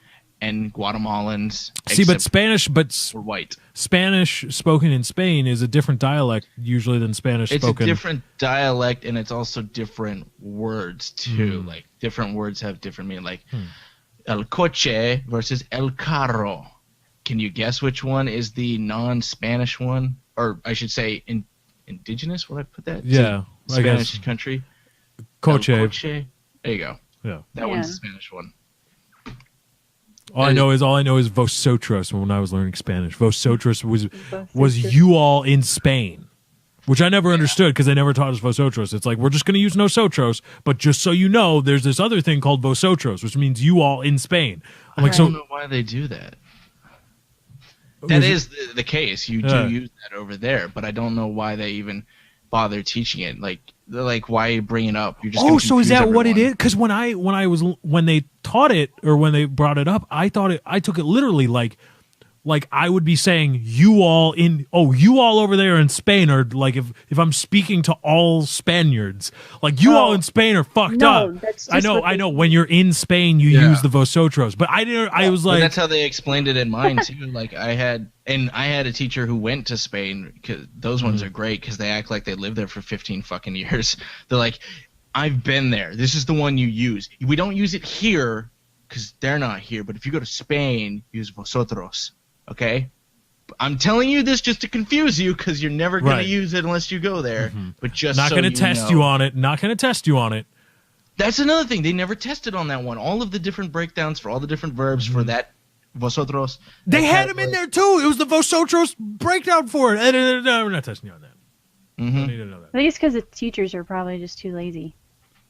and Guatemalans. See, but Spanish, we're white. Spanish spoken in Spain is a different dialect usually than Spanish spoken. It's a different dialect, and it's also different words too. Like different words have different meaning. Like el coche versus el carro. Can you guess which one is the non-Spanish one, or I should say, indigenous? Would I put that? Yeah, Spanish country. Coche. There you go. Yeah, that one's the Spanish one. All I know is vosotros. When I was learning Spanish, vosotros was you all in Spain, which I never understood because they never taught us vosotros. It's like we're just going to use nosotros, but just so you know, there's this other thing called vosotros, which means you all in Spain. I'm like, I don't know why they do that. That is the case. You do use that over there, but I don't know why they even bother teaching it. Like, they're like, why bring it up? You're just so is that everyone. What it is? Because when they taught it or when they brought it up, I took it literally like I would be saying you all over there in Spain, or like if I'm speaking to all Spaniards, like you all in Spain are fucked up. I know. When you're in Spain, you use the vosotros, but I didn't. I was like, that's how they explained it in mine too. Like I had a teacher who went to Spain. Cause those ones are great because they act like they lived there for 15 fucking years. They're like, I've been there. This is the one you use. We don't use it here because they're not here. But if you go to Spain, use vosotros. Okay, I'm telling you this just to confuse you because you're never going to use it unless you go there. But just not going to test you on it. Not going to test you on it. That's another thing. They never tested on that one. All of the different breakdowns for all the different verbs for that vosotros. They had them in there too. It was the vosotros breakdown for it. No, we're not testing you on that. Don't need to know that. I think it's because the teachers are probably just too lazy.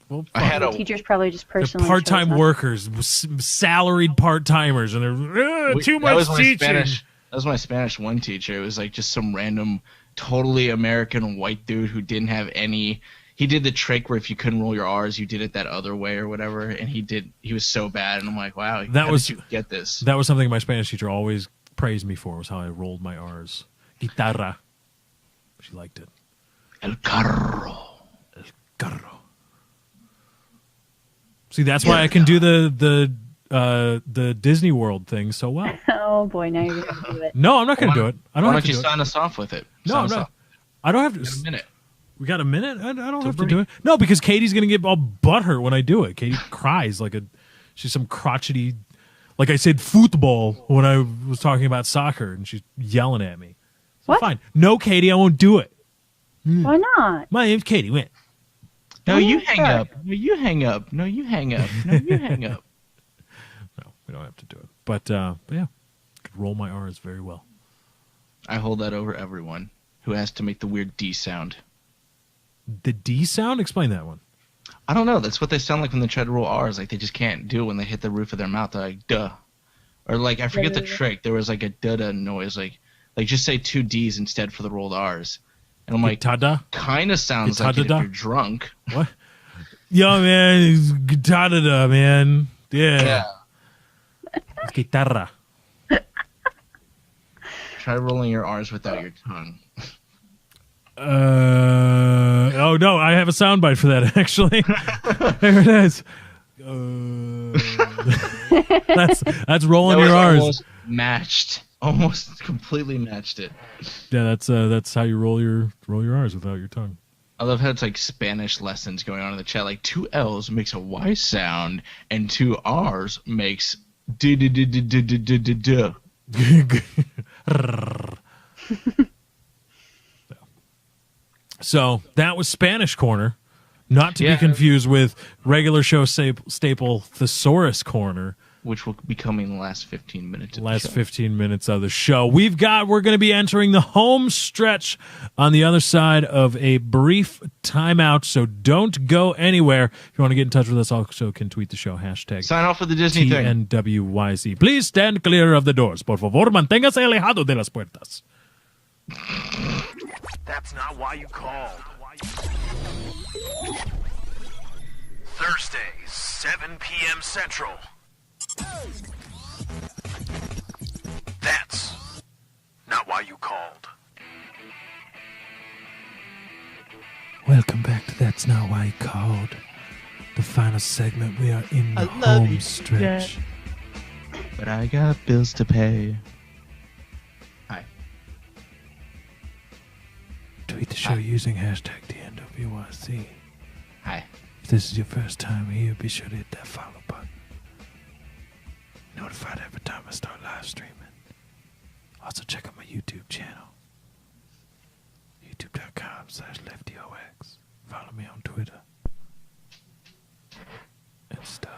Well, teachers probably just personally part-time workers, salaried part-timers, and they're too much teaching. That was my Spanish 1 teacher. It was like just some random, totally American white dude who didn't have any. He did the trick where if you couldn't roll your R's, you did it that other way or whatever. And he was so bad, and I'm like, wow, how did you get this? That was something my Spanish teacher always praised me for. Was how I rolled my R's. Guitarra. She liked it. El carro. El carro. See, that's why I can do the Disney World thing so well. Oh boy, now you're gonna do it. No, I'm not gonna do it. I don't why have don't to you sign us off with it? No, I'm not. I don't have to. We got a minute. We got a minute? I don't have to do it. No, because Katie's gonna get all butthurt when I do it. Katie cries she's some crotchety. Like I said, football when I was talking about soccer, and she's yelling at me. So what? Fine. No, Katie, I won't do it. Why not? My name's Katie. Win. No, you hang up. No, you hang up. No, you hang up. No, you hang up. No, we don't have to do it. But yeah, I could roll my R's very well. I hold that over everyone who has to make the weird D sound. The D sound? Explain that one. I don't know. That's what they sound like when they try to roll R's. Like they just can't do it when they hit the roof of their mouth. They're like, duh. Or like I forget the trick. There was like a da noise, like just say 2 D's instead for the rolled R's. And I'm like, kind of sounds like it if you're drunk. What? Yo, man, it's guitarra, man. Yeah. It's guitarra. Try rolling your R's without your tongue. Oh no, I have a soundbite for that actually. There it is. That's rolling your R's. Almost completely matched it. Yeah, that's how you roll your R's without your tongue. I love how it's like Spanish lessons going on in the chat. Like 2 L's makes a Y sound, and 2 R's makes d. So that was Spanish Corner, not to be confused with regular show staple Thesaurus Corner, which will be coming in the last 15 minutes of the show. 15 minutes of the show. We're going to be entering the home stretch on the other side of a brief timeout, so don't go anywhere. If you want to get in touch with us, also can tweet the show, hashtag sign off with the Disney thing. TNWYC. Please stand clear of the doors. Por favor, manténgase alejado de las puertas. That's not why you called. Thursday, 7 p.m. Central. That's not why you called. Welcome back to That's Not Why You Called. The final segment. We are in the home stretch. But I got bills to pay. Hi. Tweet the show using hashtag TNWYC. Hi. If this is your first time here, be sure to hit that follow button. Notified every time I start live streaming. Also check out my YouTube channel. YouTube.com/LeftyOX. Follow me on Twitter. And stuff.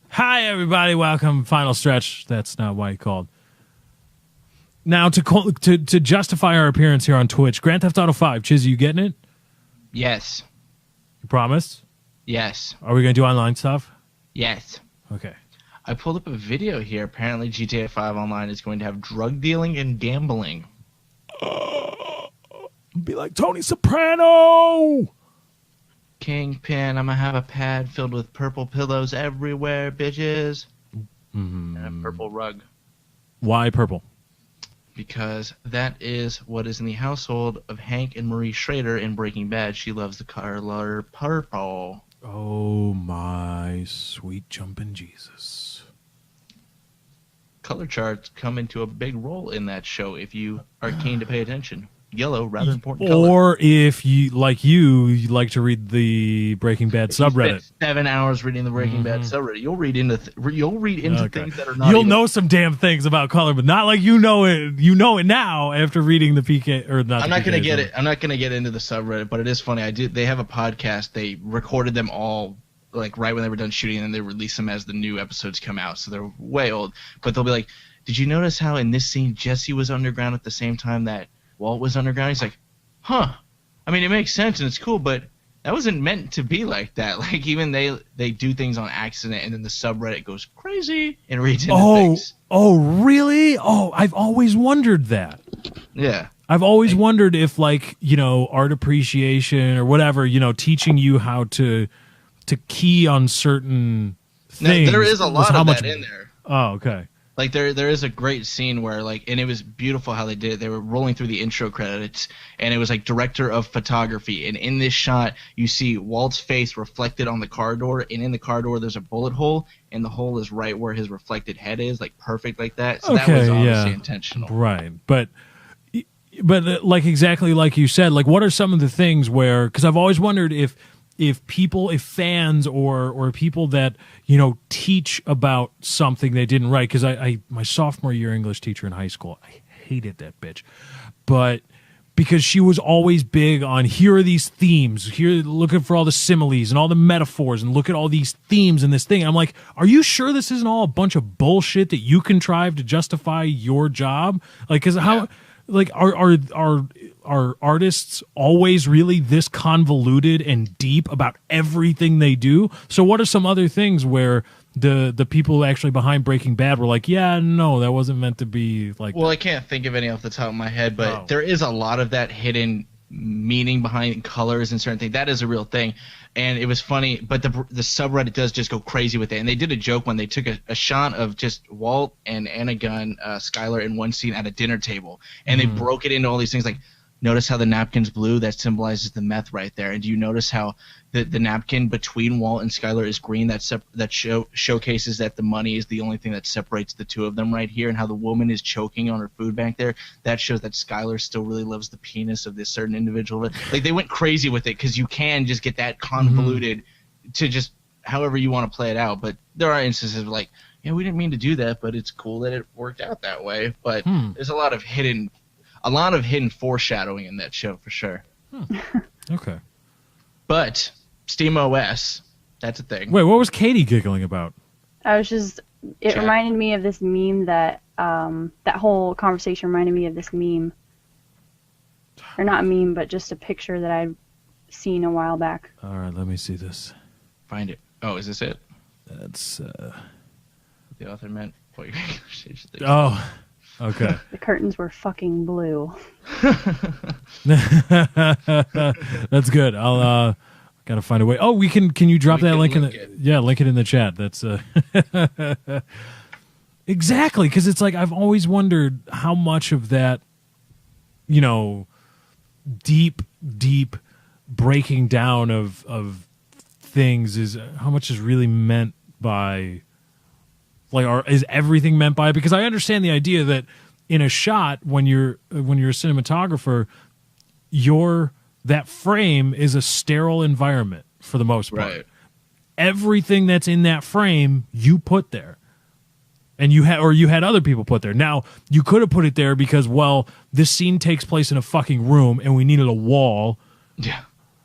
Hi everybody, welcome. Final stretch. That's not why you called. Now to justify our appearance here on Twitch, Grand Theft Auto 5. Chizzy, you getting it? Yes. You promise? Yes. Are we going to do online stuff? Yes. Okay. I pulled up a video here. Apparently GTA 5 Online is going to have drug dealing and gambling. Be like Tony Soprano! Kingpin, I'm going to have a pad filled with purple pillows everywhere, bitches. Mm-hmm. And a purple rug. Why purple? Because that is what is in the household of Hank and Marie Schrader in Breaking Bad. She loves the color purple. Oh, my sweet jumping Jesus. Color charts come into a big role in that show if you are keen to pay attention. Yellow, rather important color. Or if you like to read the Breaking Bad subreddit. Spend 7 hours reading the Breaking Bad subreddit. You'll read into things that are not. You'll know some damn things about color, but not like you know it. You know it now after reading the PK or not. I'm not going to get it. I'm not going to get into the subreddit, but it is funny. They have a podcast. They recorded them all like right when they were done shooting, and then they release them as the new episodes come out. So they're way old. But they'll be like, "Did you notice how in this scene Jesse was underground at the same time that Walt was underground?" He's like, "Huh. I mean, it makes sense and it's cool, but that wasn't meant to be like that." Like even they do things on accident, and then the subreddit goes crazy and reads into things. Oh, really? Oh, I've always wondered that. Yeah. I've always wondered if, like, you know, art appreciation or whatever, you know, teaching you how to key on certain things. Now, there is a lot of that in there. Oh, okay. Like there is a great scene where like, and it was beautiful how they did it. They were rolling through the intro credits, and it was like director of photography. And in this shot, you see Walt's face reflected on the car door, and in the car door there's a bullet hole, and the hole is right where his reflected head is, like perfect like that. So that was obviously intentional, right? But like exactly like you said, like what are some of the things where? Because I've always wondered if fans or people that, you know, teach about something they didn't write, because I my sophomore year English teacher in high school, I hated that bitch, but because she was always big on, here are these themes, here looking for all the similes and all the metaphors, and look at all these themes in this thing. I'm like, are you sure this isn't all a bunch of bullshit that you contrive to justify your job? Like, because how, like, are artists always really this convoluted and deep about everything they do? So what are some other things where the people actually behind Breaking Bad were like, yeah, no, that wasn't meant to be like. Well, I can't think of any off the top of my head, but there is a lot of that hidden meaning behind colors and certain things. That is a real thing, and it was funny. But the subreddit does just go crazy with it. And they did a joke when they took a shot of just Walt and Anna Gunn, Skylar in one scene at a dinner table, and they broke it into all these things like. Notice how the napkin's blue? That symbolizes the meth right there. And do you notice how the napkin between Walt and Skylar is green? That showcases that the money is the only thing that separates the two of them right here. And how the woman is choking on her food back there. That shows that Skylar still really loves the penis of this certain individual. Like, they went crazy with it because you can just get that convoluted to just however you want to play it out. But there are instances of like, yeah, we didn't mean to do that, but it's cool that it worked out that way. But there's a lot of hidden foreshadowing in that show for sure. Okay. But SteamOS, that's a thing. Wait, what was Katie giggling about? It reminded me of this meme that whole conversation reminded me of this meme. Or not a meme, but just a picture that I'd seen a while back. All right, let me see this. Find it. Oh, is this it? That's the author meant. Oh. Okay. The curtains were fucking blue. That's good. I'll gotta find a way. Oh, can you drop that link in the link it in the chat. That's exactly, because it's like I've always wondered how much of that, deep breaking down of things is how much is really meant by. Like, or is everything meant by it? Because I understand the idea that in a shot, when you're a cinematographer, that frame is a sterile environment for the most part. Right. Everything that's in that frame, you put there, and you had other people put there. Now, you could have put it there because, well, this scene takes place in a fucking room, and we needed a wall. Yeah.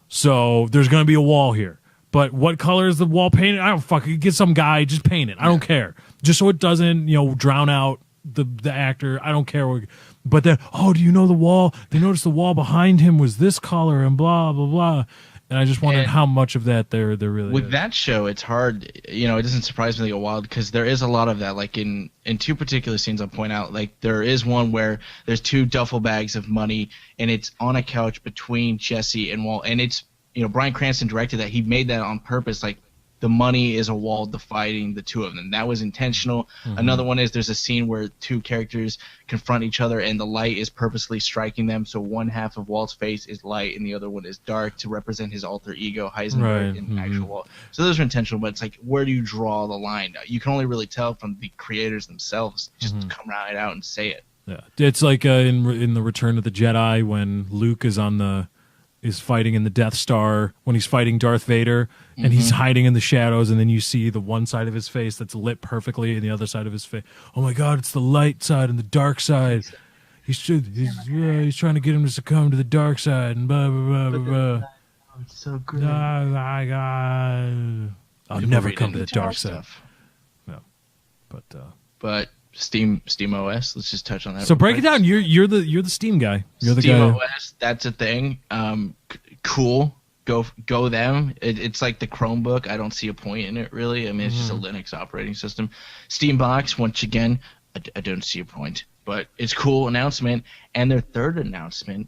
So there's going to be a wall here. But what color is the wall painted? I don't fucking get some guy, just paint it. I don't care. Just so it doesn't, drown out the actor. I don't care. But then, do you know the wall? They noticed the wall behind him was this color and blah, blah, blah. And I just wondered how much of that there really with is. That show, it's hard. It doesn't surprise me to go wild because there is a lot of that. Like in two particular scenes I'll point out, like there is one where there's two duffel bags of money and it's on a couch between Jesse and Walt. And it's, Bryan Cranston directed that. He made that on purpose. Like, the money is a wall dividing the two of them. That was intentional. Another one is there's a scene where two characters confront each other and the light is purposely striking them. So one half of Walt's face is light and the other one is dark to represent his alter ego, Heisenberg, in the actual Walt. So those are intentional, but it's like, where do you draw the line? You can only really tell from the creators themselves. Just come right out and say it. Yeah, it's like in the Return of the Jedi when Luke is fighting in the Death Star when he's fighting Darth Vader and he's hiding in the shadows, and then you see the one side of his face that's lit perfectly and the other side of his face. Oh my God, it's the light side and the dark side. He's trying to get him to succumb to the dark side and blah, blah, blah, blah, blah. Oh, it's so great. Oh my God. I'll never come to the dark side. No. But SteamOS. Let's just touch on that. So break it down. You're the Steam guy. You're the SteamOS, guy. that's a thing. Cool. Go them. It's like the Chromebook. I don't see a point in it really. I mean, it's just a Linux operating system. Steambox. Once again, I don't see a point, but it's cool announcement. And their third announcement.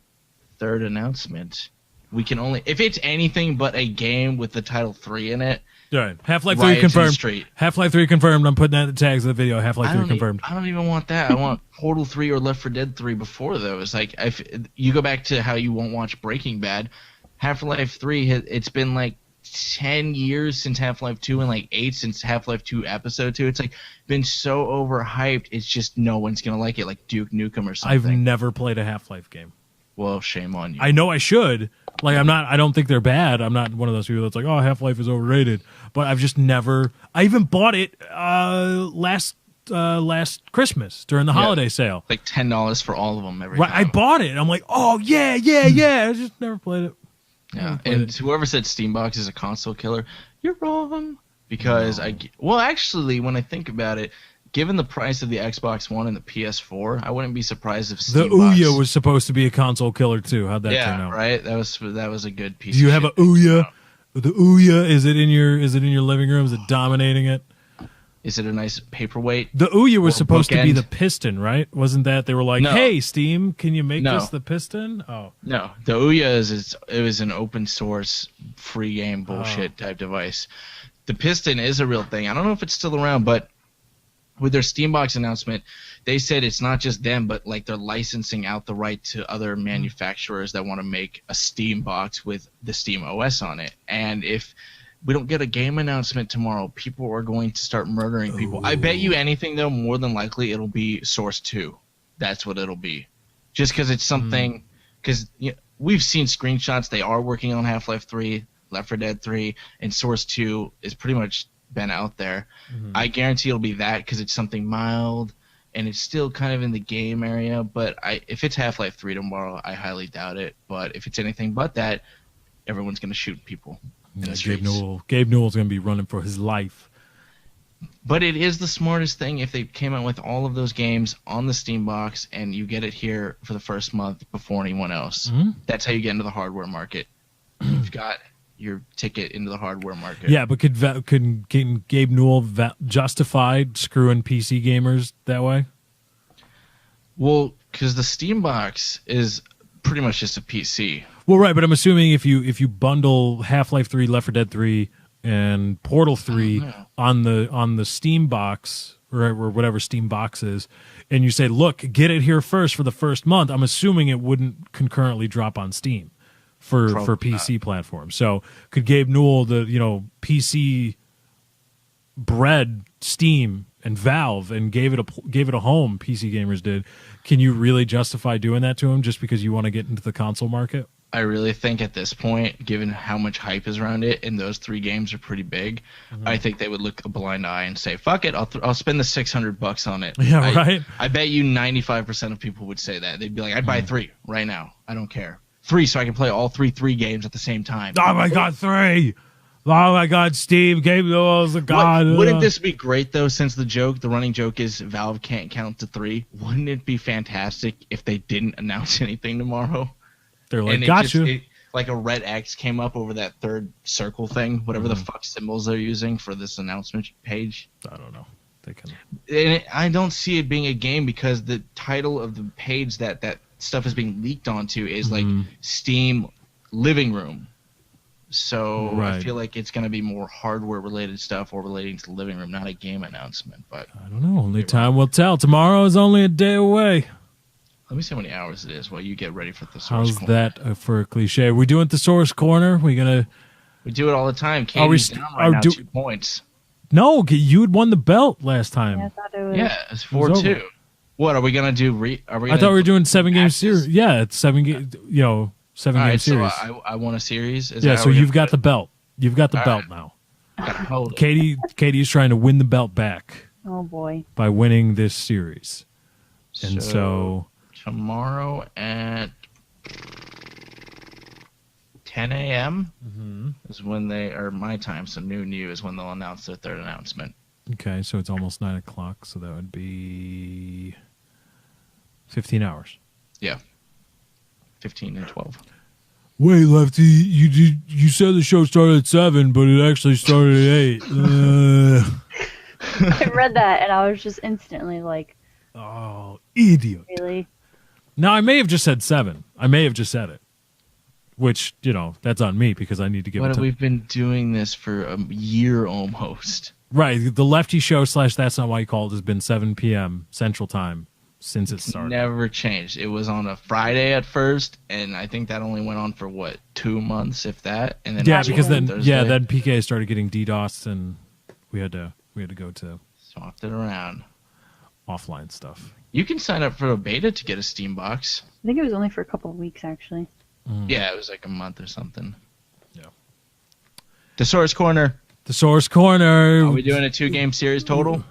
We can only if it's anything but a game with the title 3 in it. Right. Half-Life 3 confirmed. Half-Life 3 confirmed. I'm putting that in the tags of the video. Half-Life 3 confirmed. I don't even want that. I want Portal 3 or Left 4 Dead 3 before those. Like, if you go back to how you won't watch Breaking Bad, Half-Life 3, it's been like 10 years since Half-Life 2 and like 8 since Half-Life 2 Episode 2. It's like been so overhyped. It's just no one's going to like it, like Duke Nukem or something. I've never played a Half-Life game. Well, shame on you. I know I should. Like, I don't think they're bad. I'm not one of those people that's like, oh, Half-Life is overrated. But I've just never. I even bought it last Christmas during the holiday sale. Like $10 for all of them every time. I bought it. I'm like, oh yeah. I just never played it. Yeah, and whoever said Steambox is a console killer, you're wrong. Because actually, when I think about it, given the price of the Xbox One and the PS4, I wouldn't be surprised if Steambox... The Ouya was supposed to be a console killer too. How'd that turn out? Yeah, right. That was a good piece. Do you of have shit. a Ouya? The Ouya, is it in your living room? Is it dominating it? Is it a nice paperweight? The Ouya was Or supposed to be bookend? the piston, right? Wasn't that they were like, No. "Hey, Steam, can you make No. this the piston?" Oh, No, the Ouya it was an open source free game bullshit type device. The piston is a real thing. I don't know if it's still around, but with their Steambox announcement, they said it's not just them, but like they're licensing out the right to other manufacturers that want to make a Steam box with the Steam OS on it. And if we don't get a game announcement tomorrow, people are going to start murdering people. I bet you anything, though, more than likely it'll be Source 2. That's what it'll be. Just because it's something – because we've seen screenshots. They are working on Half-Life 3, Left 4 Dead 3, and Source 2 is pretty much been out there. I guarantee it'll be that because it's something mild and it's still kind of in the game area. But if it's Half-Life 3 tomorrow, I highly doubt it. But if it's anything but that, everyone's going to shoot people. yeah, Gabe Newell's going to be running for his life. But it is the smartest thing if they came out with all of those games on the Steam box and you get it here for the first month before anyone else. That's how you get into the hardware market. You've got your ticket into the hardware market. Yeah, but could Gabe Newell justify screwing PC gamers that way? Well, because the Steam box is pretty much just a PC. Well, right, but I'm assuming if you bundle Half-Life 3, Left 4 Dead 3, and Portal 3 on the Steam box or whatever Steam box is, and you say, look, get it here first for the first month, I'm assuming it wouldn't concurrently drop on Steam for PC platforms. So could Gabe Newell, the PC bred Steam and Valve and gave it a home, PC gamers did, can you really justify doing that to him just because you want to get into the console market? I really think at this point, given how much hype is around it, and those 3 games are pretty big, I think they would look a blind eye and say, "Fuck it, I'll spend the $600 on it." Yeah, right. I bet you 95% of people would say that. They'd be like, "I'd buy 3 right now. I don't care. 3 so I can play all 3 games at the same time." Oh my God, 3! Oh my God, Steve, Gabe Newell's a god. Wouldn't this be great though? Since the running joke is Valve can't count to 3. Wouldn't it be fantastic if they didn't announce anything tomorrow? They're like, And gotcha. Like a red X came up over that third circle thing, whatever the fuck symbols they're using for this announcement page. I don't know. They can. And I don't see it being a game because the title of the page that stuff is being leaked onto is like Steam Living Room. So Right. I feel like it's going to be more hardware related stuff or relating to the living room, not a game announcement. But I don't know. Only time will tell. Tomorrow is only a day away. let me see how many hours it is while you get ready for the source How's corner. that for a cliche? Are we doing the source corner? We gonna? We do it all the time. Are we Katie's down right now, 2 points. No, you had won the belt last time. Yeah, I thought it was. Yeah, it's It was 4-2. over. What are we gonna do? I thought we were doing 7-game series. Yeah, it's 7-game. 7-game series. So I won a series. Is Yeah, that how so we're you've gonna got do the belt. You've got the All belt right. now. it? Gotta hold it. Katie's trying to win the belt back Oh boy. by winning this series. And so tomorrow at 10 a.m. is when they, or my time, so noon is when they'll announce their third announcement. okay, so it's almost 9 o'clock, so that would be 15 hours. Yeah, 15 and 12. Wait, Lefty, you said the show started at 7, but it actually started at 8. I read that and I was just instantly like, Oh, idiot. really? Now, I may have just said 7. I may have just said it. Which, that's on me because I need to give it But to... we've been doing this for a year almost. Right, the Lefty Show / That's Not Why You Called has been 7 p.m. Central Time since it started. Never changed. It was on a Friday at first, and I think that only went on for, 2 months, if that? And then Yeah, it was because on then Thursday. then PK started getting DDoSed and we had to go to Swapped it around. offline stuff. You can sign up for a beta to get a Steam box. I think it was only for a couple of weeks actually. Yeah, it was like a month or something. Yeah. The Source Corner. The Source Corner. Are we doing a 2-game series total?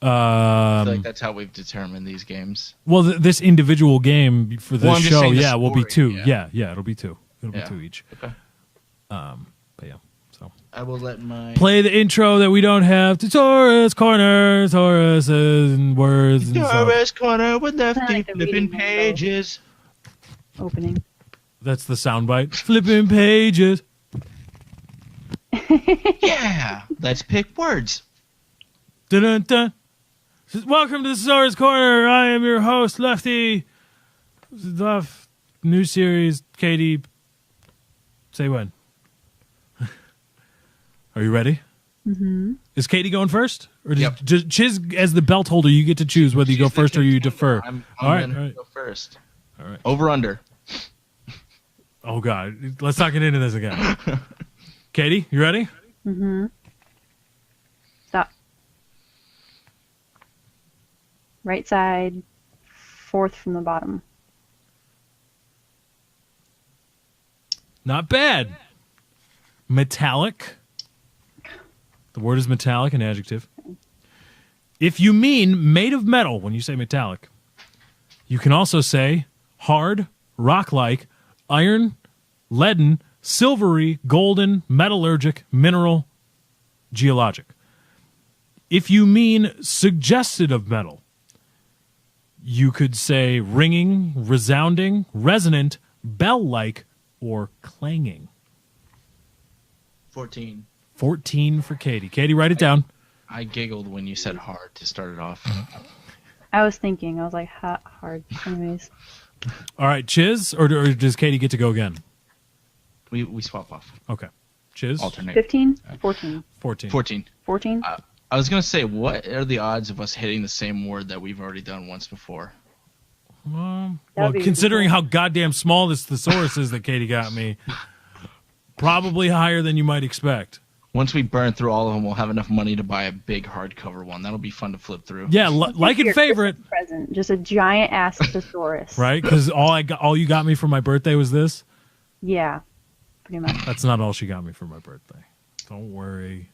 I feel like Um, that's how we've determined these games. well, this individual game for this Well, I'm just show, saying the yeah, will be story, 2. yeah. Yeah, it'll be 2. It'll Yeah. be 2 each. Okay. But yeah, so I will let my play the intro that we don't have to Taurus Corner, Taurus and words and stuff. Source Corner with Lefty like the flipping reading window. pages. Opening. That's the soundbite. Flipping pages. Yeah, let's pick words. Dun-dun-dun. Welcome to the Sora's Corner. I am your host, Lefty. New series, Katie. Say when. Are you ready? Mm-hmm. Is Katie going first? Or just Chiz, as the belt holder, you get to choose whether you go first or you defer. I'm going to go first. All right. Over under. Oh, God. Let's not get into this again. Katie, you ready? Mm-hmm. Stop. Right side, fourth from the bottom. Not bad. Metallic. The word is metallic, an adjective. If you mean made of metal when you say metallic, you can also say hard, rock-like, iron, leaden, silvery, golden, metallurgic, mineral, geologic. If you mean suggested of metal, you could say ringing, resounding, resonant, bell-like, or clanging. 14. 14 for Katie. Katie, write it down. I giggled when you said hard to start it off. I was like, hard. Anyways. All right, Chiz, or does Katie get to go again? We swap off. Okay. Chiz? Alternate. 15? 14. 14. 14. 14? I was going to say, what are the odds of us hitting the same word that we've already done once before? Well, considering how goddamn small this thesaurus is that Katie got me, probably higher than you might expect. Once we burn through all of them, we'll have enough money to buy a big hardcover one. That'll be fun to flip through. Yeah, like and favorite. Present, just a giant ass thesaurus. Right? Because all you got me for my birthday was this? Yeah, pretty much. That's not all she got me for my birthday. Don't worry.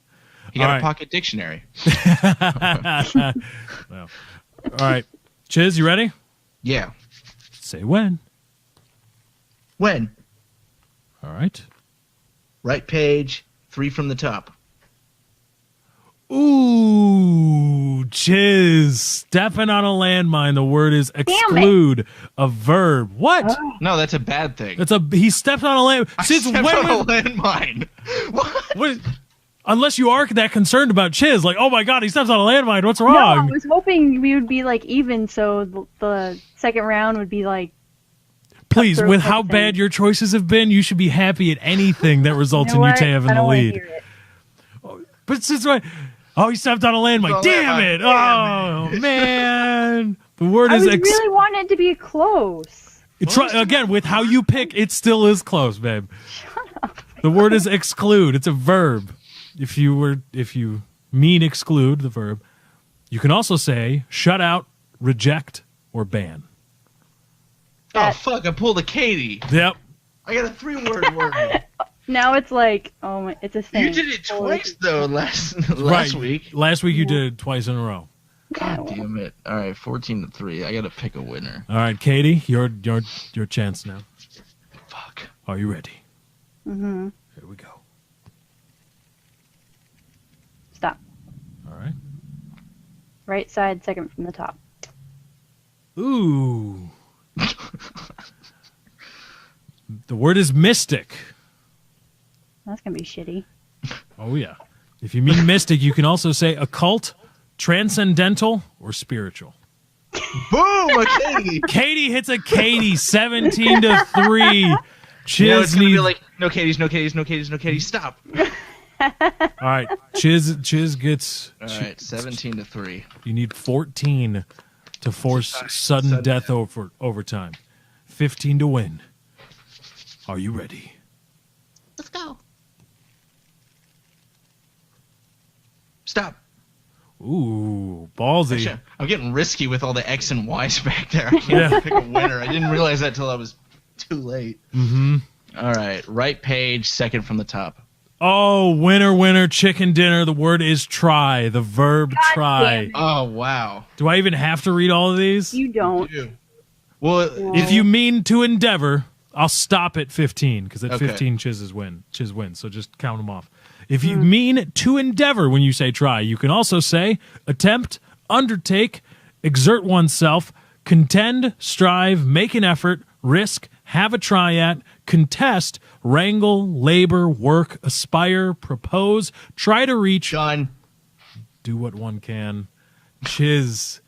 You got a pocket dictionary. Well, all right. Chiz, you ready? Yeah. Say when. When? All right. Right page, 3 from the top. Ooh, Chiz. Stepping on a landmine. The word is exclude. A verb. What? Oh. No, that's a bad thing. He stepped on a landmine. Since when? On a landmine. What? Unless you are that concerned about Chiz, like, oh my God, he steps on a landmine. What's wrong? No, I was hoping we would be like even, so the second round would be like. Please, with how bad your choices have been, you should be happy at anything that results in you having the lead. But since he stepped on a landmine. Damn it! Oh man, the word is. I really want it to be close. Again, with how you pick, it still is close, babe. Shut up. The word is exclude. It's a verb. If you mean exclude, the verb, you can also say shut out, reject, or ban. Oh, fuck, I pulled a Katie. Yep. I got a 3-word word. Now it's like, it's a thing. You did it twice, though, last week. Last week you did it twice in a row. God damn it. All right, 14-3. I got to pick a winner. All right, Katie, your chance now. Fuck. Are you ready? Mm-hmm. Here we go. Stop. All right. Right side, second from the top. Ooh. The word is mystic. That's going to be shitty. Oh, yeah. If you mean mystic, you can also say occult, transcendental, or spiritual. Boom! A Katie! Katie hits a Katie, 17-3. Chiz needs... be like, no Katie's, no Katie's, no Katie's, no Katie's, stop. All right, Chiz gets... All right, 17-3. You need 14 to force sudden death overtime. 15 to win. Are you ready? Let's go. Stop. Ooh, ballsy. Actually, I'm getting risky with all the X and Y's back there. I can't pick a winner. I didn't realize that till I was too late. Mm-hmm. All right, right page, second from the top. Oh, winner, chicken dinner. The word is try. The verb try. Oh, wow. Do I even have to read all of these? You don't. Well, if you mean to endeavor, I'll stop at 15 because at 15 Chiz wins. So just count them off. If you mean to endeavor when you say try, you can also say attempt, undertake, exert oneself, contend, strive, make an effort, risk, have a try at, contest, wrangle, labor, work, aspire, propose, try to reach. Done. do what one can. Chiz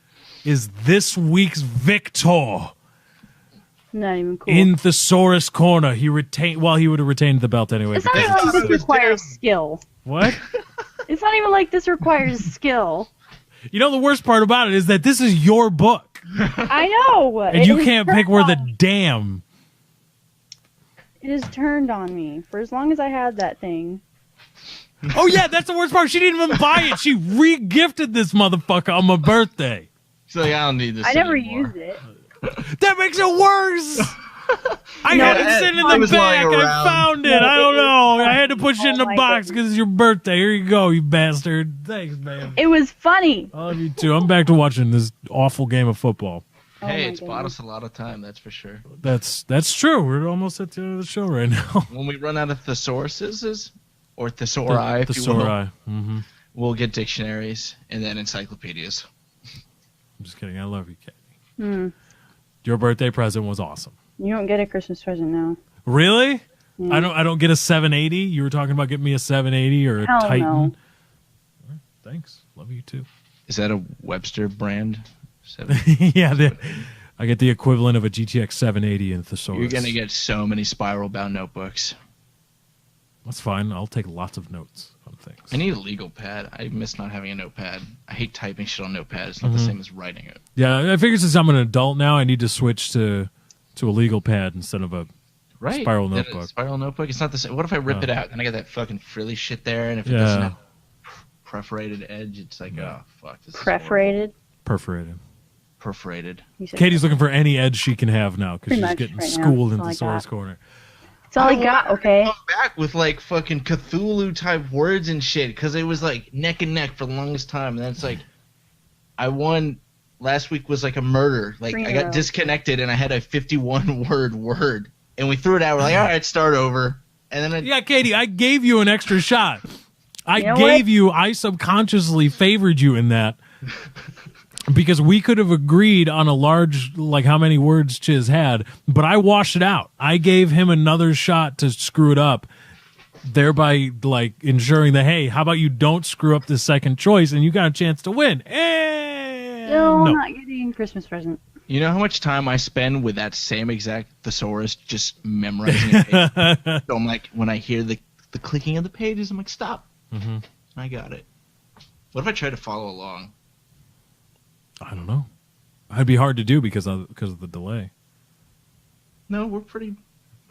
is this week's victor. Not even cool. In Thesaurus Corner. He retained. Well, he would have retained the belt anyway. It's not even like this requires skill. What? It's not even like this requires skill. You know, the worst part about it is that this is your book. I know. And you can't pick where the damn. It is turned on me for as long as I had that thing. Oh, yeah, that's the worst part. She didn't even buy it. She re-gifted this motherfucker on my birthday. She's like, I don't need this I never anymore. used it. That makes it worse. I had it sitting in the back. I found it. I don't know. I had to push it in the box because it's your birthday. Here you go, you bastard. Thanks, man. It was funny. I love you too. I'm back to watching this awful game of football. Hey, it's bought us a lot of time, that's for sure. That's true. We're almost at the end of the show right now. When we run out of thesauruses, or thesauri, if you will, Mm-hmm. we'll get dictionaries and then encyclopedias. I'm just kidding. I love you, Katie. Hmm. Your birthday present was awesome. You don't get a Christmas present now. Really? Mm. I don't get a 780. You were talking about getting me a 780 or a Hell Titan. no. Thanks. Love you too. Is that a Webster brand? Yeah, I get the equivalent of a GTX 780 in Thesaurus. You're gonna get so many spiral bound notebooks. That's fine. I'll take lots of notes on things. I need a legal pad. I miss not having a notepad. I hate typing shit on notepad. It's not the same as writing it. Yeah, I figure since I'm an adult now, I need to switch to a legal pad instead of a spiral notebook. A spiral notebook. It's not the same. What if I rip it out and I got that fucking frilly shit there, and if it doesn't have perforated edge, it's like, oh fuck. This Perforated. Perforated. Katie's looking for any edge she can have now because she's getting schooled in Thesaurus Corner. That's all I got, okay? Come back with like fucking Cthulhu type words and shit because it was like neck and neck for the longest time, and then it's like I won. Last week was like a murder. Like I got disconnected and I had a 51 word, and we threw it out. We're like, all right, start over. And then Katie, I gave you an extra shot. I subconsciously favored you in that. Because we could have agreed on a large, like how many words Chiz had, but I washed it out. I gave him another shot to screw it up, thereby like ensuring that, hey, how about you don't screw up the second choice and you got a chance to win. No, I'm not getting a Christmas present. You know how much time I spend with that same exact thesaurus just memorizing it? So I'm like, when I hear the clicking of the pages, I'm like, stop. Mm-hmm. I got it. What if I try to follow along? I don't know. It'd be hard to do because of the delay. No, we're pretty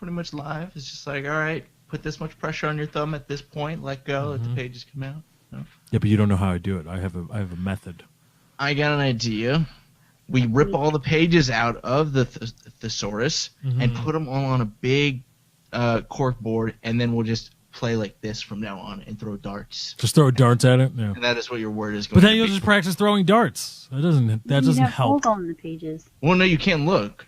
much live. It's just like, all right, put this much pressure on your thumb at this point, let go, let the pages come out. No? Yeah, but you don't know how I do it. I have a method. I got an idea. We rip all the pages out of the thesaurus and put them all on a big cork board, and then we'll just play like this from now on and throw darts. Just throw darts at it. Yeah. And that is what your word is going to be. But then you'll just practice throwing darts. That doesn't help. On the pages. Well, no, you can't look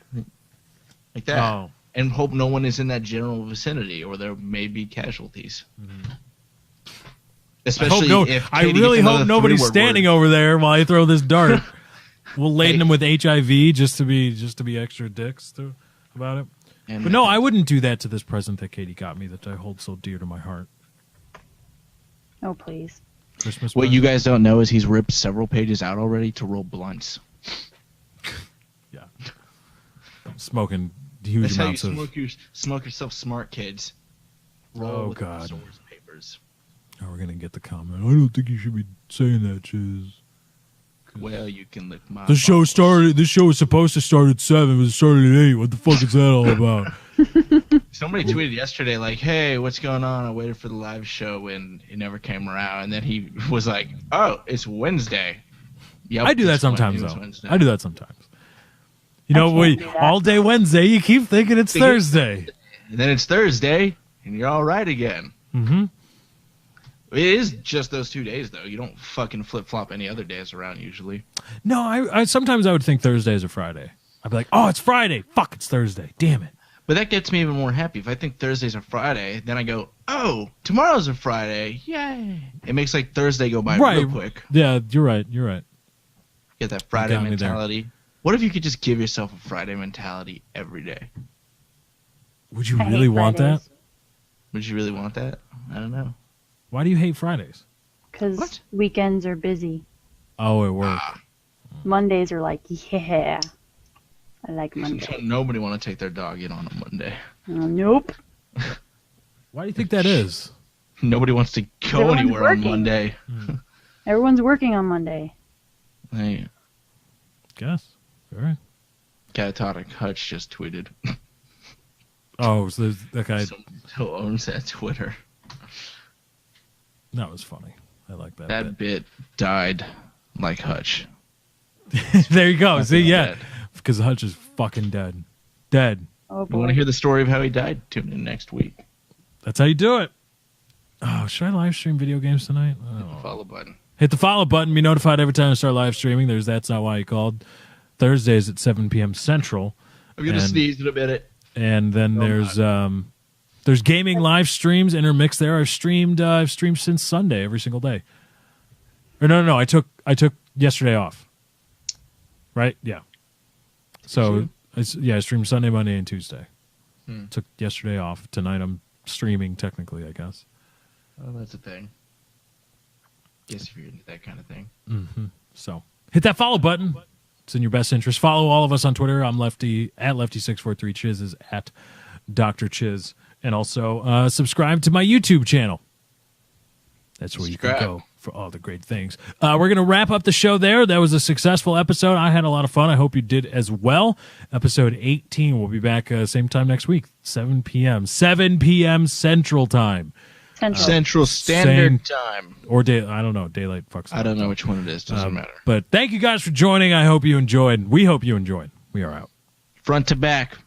like that. Oh. And hope no one is in that general vicinity, or there may be casualties. Mm-hmm. Especially if I really hope nobody's standing over there while I throw this dart. We'll laden them with HIV just to be extra dicks about it. But no, I wouldn't do that to this present that Katie got me that I hold so dear to my heart. Oh, please. Christmas. What you guys don't know is he's ripped several pages out already to roll blunts. Yeah. Smoking huge amounts of... Smoke yourself smart, kids. Roll with God. Source papers. Now we're going to get the comment. I don't think you should be saying that, Chiz. Well, you can lick my... This show was supposed to start at 7, but it started at 8. What the fuck is that all about? Somebody tweeted yesterday, like, hey, what's going on? I waited for the live show, and it never came around. And then he was like, oh, it's Wednesday. Yep, I do that sometimes, though. I do that sometimes. You know, all day Wednesday, you keep thinking it's Thursday. And then it's Thursday, and you're all right again. Mm-hmm. It is just those 2 days, though. You don't fucking flip-flop any other days around, usually. No, I sometimes I would think Thursdays or Friday. I'd be like, oh, it's Friday. Fuck, it's Thursday. Damn it. But that gets me even more happy. If I think Thursday's a Friday, then I go, oh, tomorrow's a Friday. Yay. It makes, like, Thursday go by real quick. Yeah, you're right. Get that Friday mentality. What if you could just give yourself a Friday mentality every day? Would you really want that? Would you really want that? I don't know. Why do you hate Fridays? Because weekends are busy. Oh, at work. Mondays are like, yeah, I like Monday. Nobody want to take their dog in on a Monday. Nope. Why do you think that is? Nobody wants to go anywhere on Monday. Everyone's working on Monday. Hey. Guess. All right. Catatonic Hutch just tweeted. Oh, so that guy who owns that Twitter. That was funny. I like that. That bit died like Hutch. There you go. See, yeah. Because Hutch is fucking dead. Dead. Oh, you want to hear the story of how he died? Tune in next week. That's how you do it. Oh, should I live stream video games tonight? Hit the follow button. Hit the follow button. Be notified every time I start live streaming. There's That's Not Why You Called. Thursdays at 7 p.m. Central. I'm going to sneeze in a minute. And then there's gaming live streams intermixed there. I've streamed since Sunday every single day. Or no. I took yesterday off. Right? Yeah. So I streamed Sunday, Monday, and Tuesday. Took yesterday off. Tonight I'm streaming technically, I guess. Oh, that's a thing. Guess if you're into that kind of thing. Mm-hmm. So hit that follow button. It's in your best interest. Follow all of us on Twitter. I'm Lefty at Lefty643. Chiz is at Dr. Chiz. And also subscribe to my YouTube channel. That's where you can go for all the great things. We're going to wrap up the show there. That was a successful episode. I had a lot of fun. I hope you did as well. Episode 18. We'll be back same time next week, 7 p.m. 7 p.m. Central Time. Central Standard Time. Or I don't know. Daylight fucks. I don't know which one it is. Doesn't matter. But thank you guys for joining. I hope you enjoyed. We hope you enjoyed. We are out. Front to back.